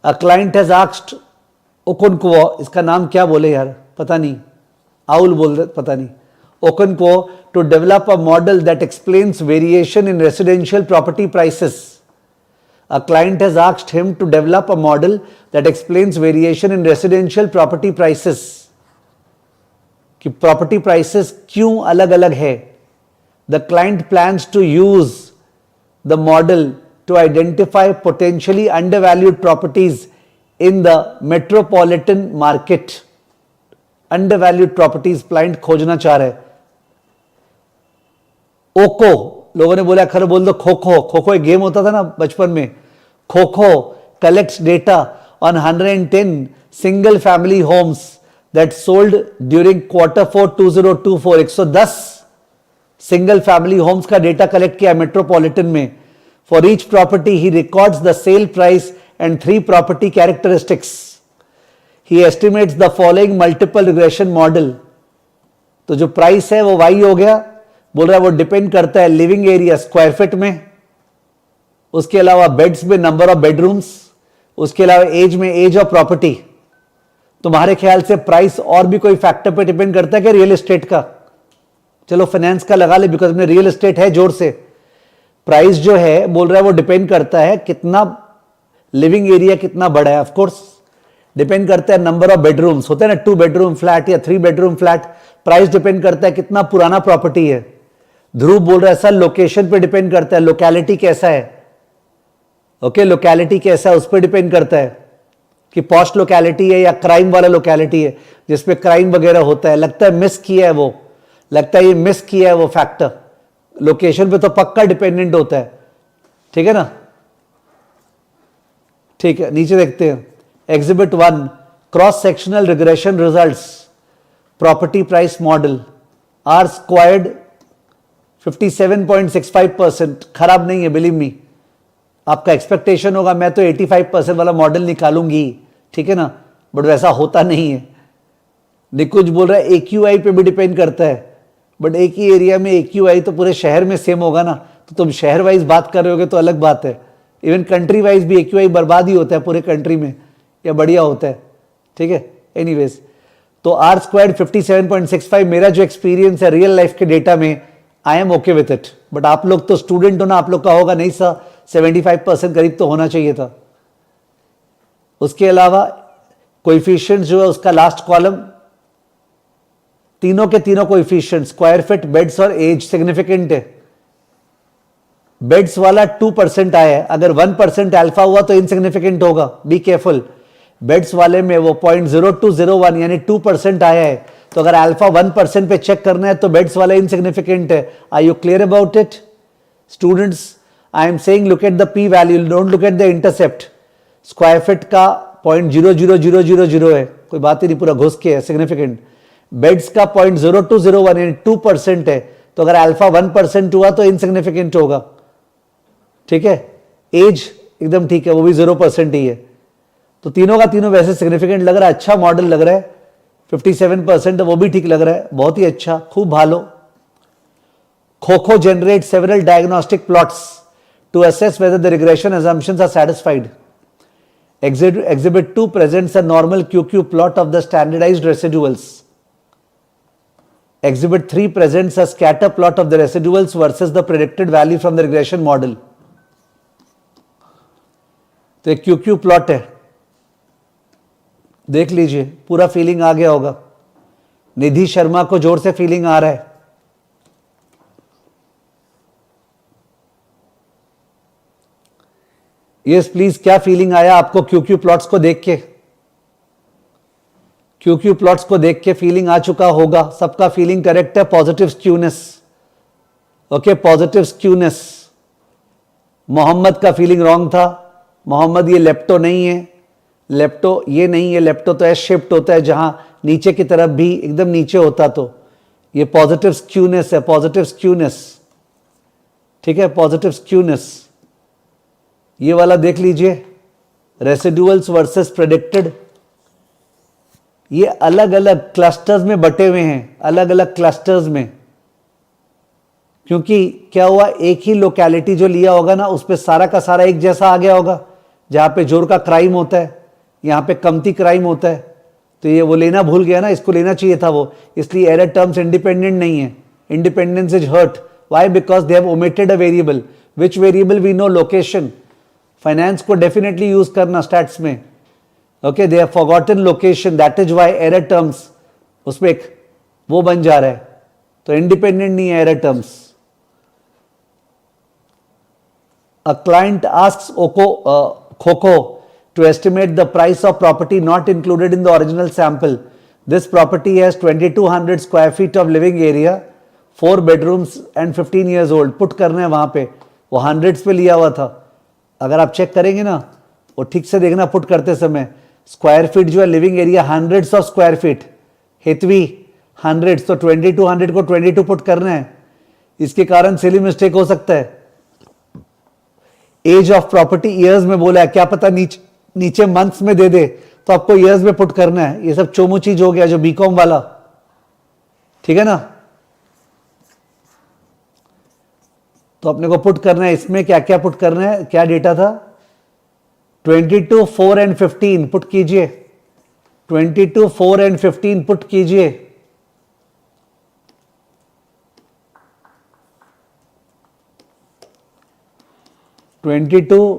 अ क्लाइंट हैज आस्क्ड ओकोनक्वो, इसका नाम क्या बोले यार, पता नहीं, आउल बोल रहे, पता नहीं। Okonkwo to develop a model that explains variation in residential property prices. A client has asked him to develop a model that explains variation in residential property prices. कि property prices क्यों अलग अलग है। The client plans to use the model to identify potentially undervalued properties in the metropolitan market. Undervalued properties client खोजना चाह रहे। ओको, लोगों ने बोला खर बोल दो खो खो एक गेम होता था ना बचपन में। खो collects data on 110 single family homes that sold during Q4 2024। 110 single family homes का डेटा कलेक्ट किया मेट्रोपॉलिटन में। For each property he records the sale price and 3 property characteristics. He estimates the following multiple regression model. तो जो price है वो Y हो गया, बोल रहा है वो डिपेंड करता है लिविंग एरिया स्क्वायर फीट में, उसके अलावा बेड्स में नंबर ऑफ बेडरूम्स, उसके अलावा एज में एज ऑफ प्रॉपर्टी। तुम्हारे ख्याल से प्राइस और भी कोई फैक्टर पे डिपेंड करता है क्या रियल एस्टेट का? चलो फाइनेंस का लगा ले बिकॉज में रियल एस्टेट है जोर से। प्राइस जो है बोल रहा है वो डिपेंड करता है कितना लिविंग एरिया कितना बड़ा है। ऑफकोर्स डिपेंड करता है नंबर ऑफ बेडरूम्स, होते हैं ना 2 बेडरूम फ्लैट या 3 बेडरूम फ्लैट। प्राइस डिपेंड करता है कितना पुराना प्रॉपर्टी है। ध्रुव बोल रहा है सर लोकेशन पे डिपेंड करता है, लोकेलिटी कैसा है। ओके लोकेलिटी कैसा है उस पर डिपेंड करता है कि पॉस्ट लोकेलिटी है या क्राइम वाला लोकेलिटी है जिसपे क्राइम वगैरह होता है। लगता है मिस किया है वो, लगता है ये मिस किया है वो फैक्टर। लोकेशन पे तो पक्का डिपेंडेंट होता है, ठीक है ना। ठीक है, नीचे देखते हैं exhibit 1 cross sectional regression results property price model R squared 57.65%। खराब नहीं है बिलीव मी। आपका एक्सपेक्टेशन होगा मैं तो 85% वाला मॉडल निकालूंगी, ठीक है ना, बट वैसा होता नहीं है। निकुंज बोल रहा है AQI पे भी डिपेंड करता है, बट एक ही एरिया में AQI तो पूरे शहर में सेम होगा ना। तो तुम शहर वाइज बात कर रहे होगे तो अलग बात है। इवन कंट्री वाइज भी AQI बर्बाद ही होता है पूरे कंट्री में, या बढ़िया होता है, ठीक है। एनीवेज तो आर स्क्वायर्ड 57.65 मेरा जो एक्सपीरियंस है रियल लाइफ के डेटा में, I am okay with it. But आप लोग तो स्टूडेंट हो ना, आप लोग का होगा नहीं सर 75% करीब तो होना चाहिए था। उसके अलावा कोएफिशिएंट जो है उसका लास्ट कॉलम, तीनों के तीनों कोएफिशिएंट स्क्वायर फीट, बेड्स और एज सिग्निफिकेंट है। बेड्स वाला 2% आया है, अगर 1% अल्फा हुआ तो इनसिग्निफिकेंट होगा, बी केयरफुल। बेड्स वाले में वो 0.0201 यानी 2% आया है, तो अगर अल्फा 1% पे चेक करना है तो बेड्स वाला इनसिग्निफिकेंट है। Are you clear about it students? I am saying look at the P value, don't look at the intercept. Square feet का 0.00000 है, कोई बात ही नहीं, पूरा घुस के है सिग्निफिकेंट। बेड्स का 0.0201 यानी 2% है, तो अगर अल्फा 1% हुआ तो इनसिग्निफिकेंट होगा, ठीक है। एज एकदम ठीक है, वो भी 0% ही है। तो तीनों का तीनों वैसे सिग्निफिकेंट लग रहा है, अच्छा मॉडल लग रहा है। 57% वो भी ठीक लग रहा है, बहुत ही अच्छा, खूब भालो। खोखो generate several diagnostic plots to assess whether the regression assumptions are satisfied. Exhibit 2 presents a normal QQ plot of the standardized residuals. Exhibit 3 presents a scatter plot of the residuals versus the predicted value from the regression model. तो एक QQ plot है, देख लीजिए, पूरा feeling आ गया होगा। निधि शर्मा को जोर से फीलिंग आ रहा है। यस प्लीज, क्या फीलिंग आया आपको QQ प्लॉट्स को देख के? QQ प्लॉट्स को देख के फीलिंग आ चुका होगा, सबका फीलिंग करेक्ट है, positive skewness. Okay, positive skewness, Mohammad का फीलिंग रॉन्ग था, मोहम्मद ये लेप्टो नहीं है, लेप्टो ये नहीं है, लेप्टो तो एस शिफ्ट होता है जहां नीचे की तरफ भी एकदम नीचे होता, तो ये पॉजिटिव स्क्यूनेस है, पॉजिटिव स्क्यूनेस, ठीक है, पॉजिटिव स्क्यूनेस। ये वाला देख लीजिए, रेसिडुअल्स वर्सेस प्रेडिक्टेड, ये अलग अलग क्लस्टर्स में बटे हुए हैं, अलग अलग क्लस्टर्स में, क्योंकि क्या हुआ, एक ही लोकेलिटी जो लिया होगा ना उस पर सारा का सारा एक जैसा आ गया होगा, जहां पे जोर का क्राइम होता है यहां पे कमती क्राइम होता है, तो ये वो लेना भूल गया ना, इसको लेना चाहिए था वो, इसलिए एरर टर्म्स इंडिपेंडेंट नहीं है, independence is hurt, why, because they have omitted a variable, which variable we know, location, finance को डेफिनेटली यूज करना स्टैट्स में, okay, they have forgotten location, that is why error terms उसमें एक वो बन जा रहा है, तो इंडिपेंडेंट नहीं है error terms. A client asks Coco to estimate the price of property not included in the original sample. This property has 2200 square feet of living area, 4 bedrooms and 15 years old. Put करना है वहां पे, वो hundreds पे लिया हुआ था, अगर आप चेक करेंगे ना वो ठीक से देखना, पुट करते समय स्क्वायर फीट जो है living area hundreds of square feet, Hetvi hundreds, तो 2200 को 22 पुट करना है, इसके कारण सिली मिस्टेक हो सकता है। एज ऑफ प्रॉपर्टी ईयर्स में बोला है, क्या पता नीचे मंथ्स में दे दे, तो आपको ईयर्स में पुट करना है, ये सब चोमू चीज हो गया जो बीकॉम वाला, ठीक है ना, तो अपने को पुट करना है, इसमें क्या क्या पुट करना है, क्या डेटा था, 22, 4 एंड 15 पुट कीजिए, 22, 4 एंड 15 पुट कीजिए, (22,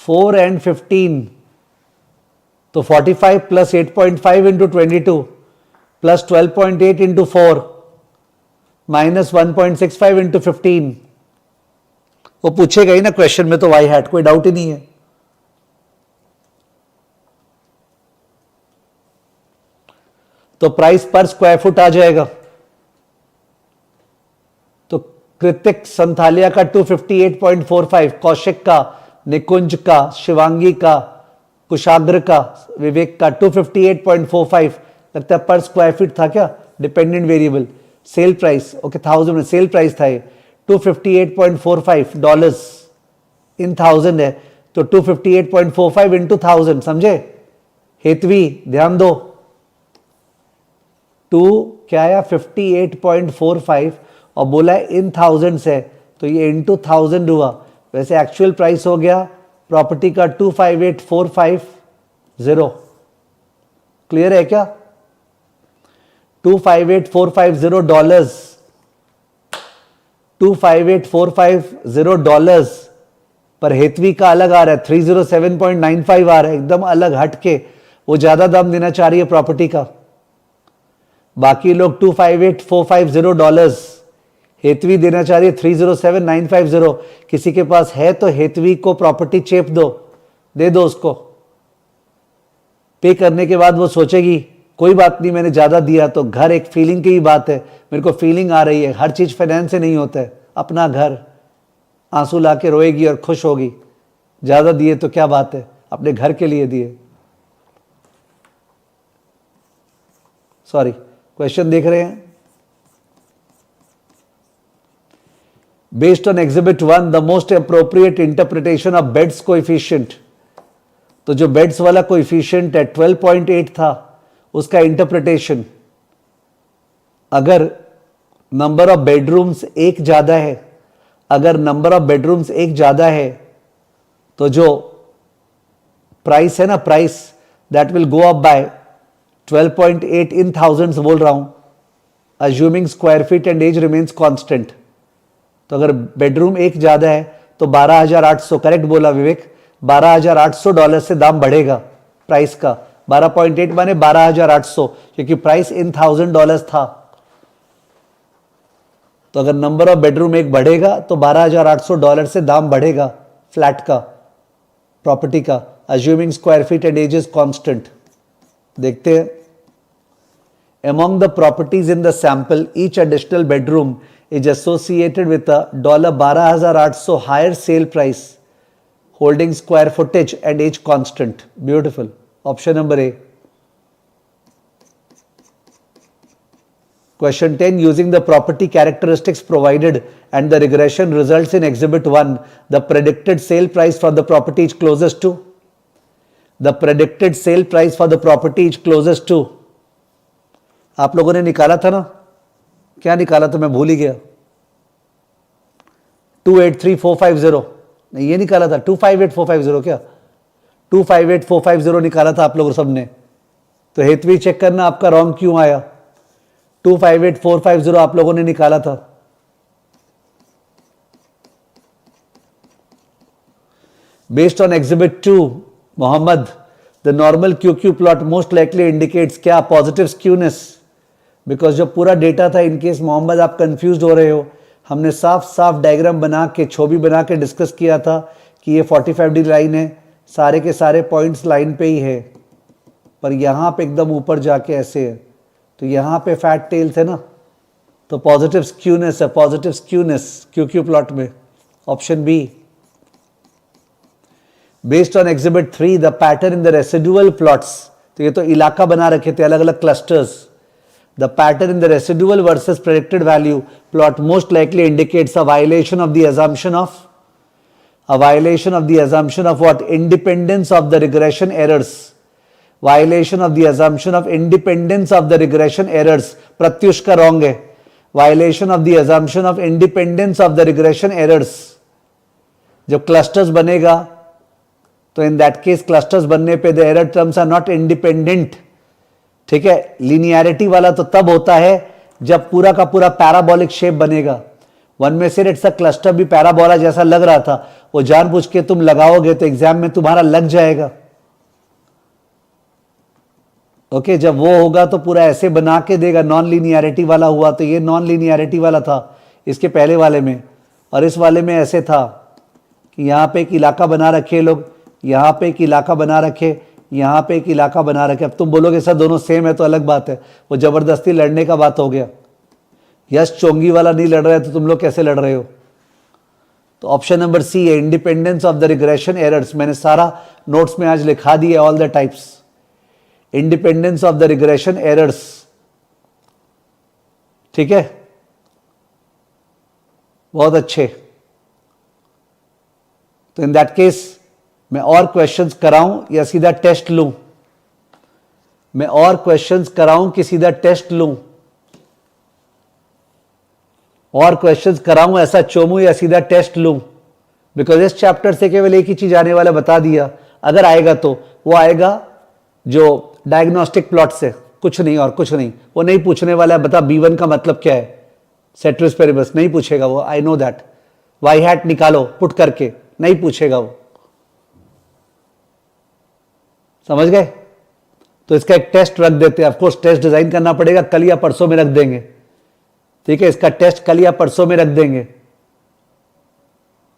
4 and 15), तो 45 plus 8.5 into 22 plus 12.8 into 4 minus 1.65 into 15, वो पूछेगा ही ना क्वेश्चन में, तो वाई हैट, कोई डाउट ही नहीं है। तो प्राइस पर स्क्वायर फुट आ जाएगा, कृतिक संथालिया का 258.45, कौशिक का, निकुंज का, शिवांगी का, कुशाग्र का, विवेक का 258.45, लगता है पर स्क्वायर फीट था क्या, dependent variable, sale price, okay 1000 में सेल प्राइस था ये, 258.45 डॉलर्स इन 1000 है, तो 258.45 इंटू 1000, समझे, हेतवी ध्यान दो, 2 क्या आया 58.45 और बोला है इन थाउजेंड्स है, तो ये इंटू 1000 हुआ, वैसे एक्चुअल प्राइस हो गया प्रॉपर्टी का 258,450, क्लियर है क्या, 258,450 डॉलर्स, 258,450 डॉलर्स, पर हेतवी का अलग आ रहा है, 307.95 आ रहा है, एकदम अलग हटके, वो ज्यादा दाम देना चाह रही है प्रॉपर्टी का, बाकी लोग 258,450 डॉलर्स, हेतवी देना चाह रही है 307,950, किसी के पास है तो हेतवी को प्रॉपर्टी चेप दो, दे दो उसको, पे करने के बाद वो सोचेगी कोई बात नहीं मैंने ज्यादा दिया, तो घर एक फीलिंग की ही बात है, मेरे को फीलिंग आ रही है, हर चीज फाइनेंस से नहीं होता है, अपना घर, आंसू ला के रोएगी और खुश होगी, ज्यादा दिए तो क्या बात है, अपने घर के लिए दिए। सॉरी, क्वेश्चन देख रहे हैं, based on exhibit 1 the most appropriate interpretation of Bed's coefficient, तो जो बेड्स वाला कोएफिशिएंट है 12.8 था, उसका इंटरप्रिटेशन, अगर नंबर ऑफ बेडरूम्स एक ज्यादा है, अगर नंबर ऑफ बेडरूम्स एक ज्यादा है तो जो प्राइस है ना, price that will go up by 12.8 in thousands बोल रहा हूं, assuming square feet and age remains constant, तो अगर बेडरूम एक ज्यादा है तो 12,800, करेक्ट बोला विवेक, 12,800 डॉलर से दाम बढ़ेगा प्राइस का, 12.8 माने 12,800, क्योंकि प्राइस इन $1,000 था, तो अगर नंबर ऑफ बेडरूम एक बढ़ेगा तो 12,800 डॉलर से दाम बढ़ेगा फ्लैट का, प्रॉपर्टी का, assuming square feet and age is constant. देखते हैं, among the properties in the sample each additional bedroom is associated with a $12,800 higher sale price, holding square footage and age constant. Beautiful. Option number A. Question 10. Using the property characteristics provided and the regression results in Exhibit 1, the predicted sale price for the property is closest to. The predicted sale price for the property is closest to. आप लोगों ने निकाला था ना? क्या निकाला था? मैं भूल ही गया. 283,450. नहीं, ये निकाला था 258,450. क्या 258,450 निकाला था आप लोगों सबने? तो हेतवी चेक करना आपका रॉन्ग क्यों आया. 258,450 आप लोगों ने निकाला था. Based on Exhibit 2, Mohammed, the normal QQ plot most likely indicates क्या positive skewness. Because जो पूरा डेटा था, इन केस मोहम्मद आप कंफ्यूज हो रहे हो, हमने साफ साफ डायग्राम बना के, छवि बना के डिस्कस किया था कि ये 45 डिग्री लाइन है, सारे के सारे पॉइंट्स लाइन पे ही है, पर यहाँ पे एकदम ऊपर जाके ऐसे है, तो यहाँ पे फैट टेल्स है ना, तो पॉजिटिव स्क्यूनेस है, पॉजिटिव स्क्यूनेस क्यूक्यू प्लॉट में. Option B. Based on exhibit 3, the pattern in the residual plots, तो ये तो इलाका बना रखे थे अलग अलग clusters. The pattern in the residual versus predicted value plot most likely indicates a violation of the assumption of what? Independence of the regression errors. Violation of the assumption of independence of the regression errors. Pratyush का wrong है. Violation of the assumption of independence of the regression errors. जब clusters बनेगा तो in that case clusters बनने पे the error terms are not independent. ठीक है. Linearity वाला तो तब होता है जब पूरा का पूरा पैराबोलिक शेप बनेगा. वन में से इट्स अ क्लस्टर भी पैराबोला जैसा लग रहा था, वो जानबूझ के तुम लगाओगे तो एग्जाम में तुम्हारा लग जाएगा. ओके, जब वो होगा तो पूरा ऐसे बना के देगा. नॉन लीनियरिटी वाला हुआ तो ये नॉन लीनियरिटी वाला था इसके पहले वाले में, और इस वाले में ऐसे था कि यहाँ पे एक इलाका बना रखे लोग, यहाँ पे एक इलाका बना रखे, यहाँ पे एक इलाका बना रखे. अब तुम बोलोगे सर दोनों सेम है, तो अलग बात है, वो जबरदस्ती लड़ने का बात हो गया. यश चोंगी वाला नहीं लड़ रहा है तो तुम लोग कैसे लड़ रहे हो. तो ऑप्शन नंबर सी है, independence of the regression errors. मैंने सारा नोट्स में आज लिखा दिया, all the types. Independence of the regression errors. ठीक है, बहुत अच्छे. तो इन दैट केस मैं और क्वेश्चंस कराऊं या सीधा टेस्ट लूं? मैं और क्वेश्चंस कराऊं कि सीधा टेस्ट लूं? और क्वेश्चंस कराऊं, ऐसा चोमू या सीधा टेस्ट लूं? बिकॉज इस चैप्टर से केवल एक ही चीज आने वाला बता दिया. अगर आएगा तो वो आएगा जो डायग्नोस्टिक प्लॉट से, कुछ नहीं और कुछ नहीं. वो नहीं पूछने वाला है बता B1 का मतलब क्या है, सेट्रिस पेरिबस नहीं पूछेगा वो. I know that. Y hat निकालो पुट करके, नहीं पूछेगा वो. समझ गए? तो इसका एक टेस्ट रख देते हैं. ऑफकोर्स टेस्ट डिजाइन करना पड़ेगा, कल या परसों में रख देंगे. ठीक है, इसका टेस्ट कल या परसों में रख देंगे.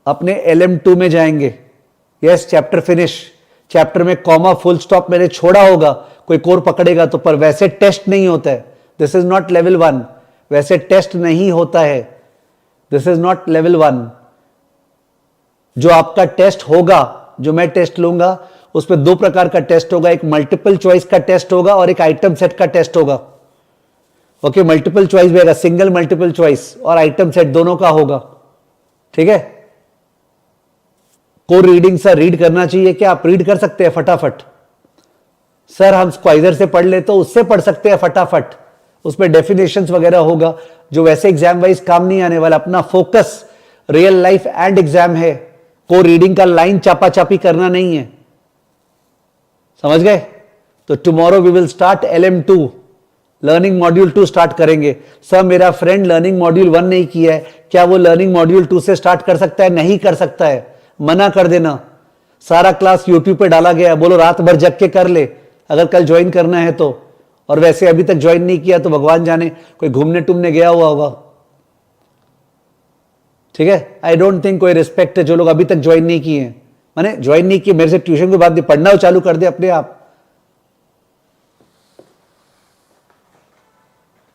अपने LM2 में जाएंगे. Yes, chapter finish. चैप्टर में कॉमा फुल स्टॉप मैंने छोड़ा होगा, कोई कोर पकड़ेगा तो, पर वैसे टेस्ट नहीं होता है. This is not level 1. वैसे टेस्ट नहीं होता है. This is not level 1. जो आपका टेस्ट होगा, जो मैं टेस्ट लूंगा, उसमें दो प्रकार का टेस्ट होगा. एक मल्टीपल चॉइस का टेस्ट होगा और एक आइटम सेट का टेस्ट होगा. ओके, मल्टीपल चॉइस भी होगा, सिंगल मल्टीपल चॉइस, और आइटम सेट दोनों का होगा. ठीक है. कोर रीडिंग सर रीड करना चाहिए क्या? आप रीड कर सकते हैं फटाफट. सर हम स्क्वाइजर से पढ़ ले तो उससे पढ़ सकते हैं फटाफट. उसमें डेफिनेशंस वगैरह होगा जो वैसे एग्जाम वाइज काम नहीं आने वाला. अपना focus real life and exam है. कोर रीडिंग का लाइन चापा चापी करना नहीं है. समझ गए? तो tomorrow we will start LM2, learning module 2 start करेंगे. सर मेरा फ्रेंड लर्निंग मॉड्यूल 1 नहीं किया है, क्या वो लर्निंग मॉड्यूल 2 से स्टार्ट कर सकता है? नहीं कर सकता है. मना कर देना. सारा क्लास यूट्यूब पे डाला गया है, बोलो रात भर जग के कर ले अगर कल ज्वाइन करना है तो. और वैसे अभी तक ज्वाइन नहीं किया तो भगवान जाने कोई घूमने टूमने गया हुआ होगा. ठीक है. आई डोंट थिंक कोई रिस्पेक्ट है जो लोग अभी तक ज्वाइन नहीं किए हैं. मैंने ज्वाइन नहीं किया, मेरे से ट्यूशन के बाद पढ़ना हो चालू कर दे अपने आप.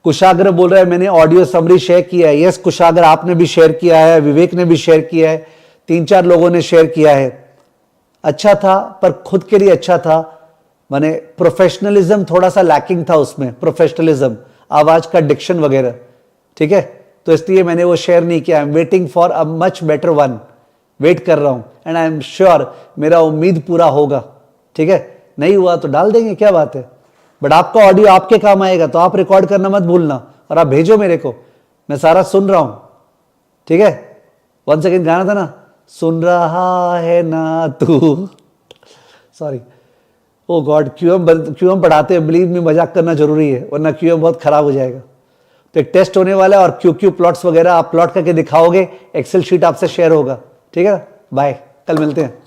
कुशाग्र बोल रहा है मैंने ऑडियो समरी शेयर किया है। यस कुशाग्र, आपने भी शेयर किया है, विवेक ने भी शेयर किया है, 3-4 लोगों ने शेयर किया है। अच्छा था, पर खुद के लिए अच्छा था, माने प्रोफेशनलिज्म थोड़ा सा लैकिंग था उसमें, प्रोफेशनलिज्म, आवाज का डिक्शन वगैरह, ठीक है, तो इसलिए मैंने वो शेयर नहीं किया। I am waiting for a much better one, wait कर रहा हूं एंड आई एम श्योर मेरा उम्मीद पूरा होगा, ठीक है। नहीं हुआ तो डाल देंगे, क्या बात है, बट आपका ऑडियो आपके काम आएगा, तो आप रिकॉर्ड करना मत भूलना और आप भेजो मेरे को, मैं सारा सुन रहा हूं, ठीक है। 1 सेकेंड गाना था ना, सुन रहा है ना तू, सॉरी, ओ गॉड, क्यूएम पढ़ाते हैं, बिलीव में मजाक करना जरूरी है वरना क्यूएम बहुत खराब हो जाएगा। तो एक टेस्ट होने वाला है और क्यू प्लॉट्स वगैरह आप प्लॉट करके दिखाओगे, एक्सेल शीट आपसे शेयर होगा, ठीक है। बाय, कल मिलते हैं।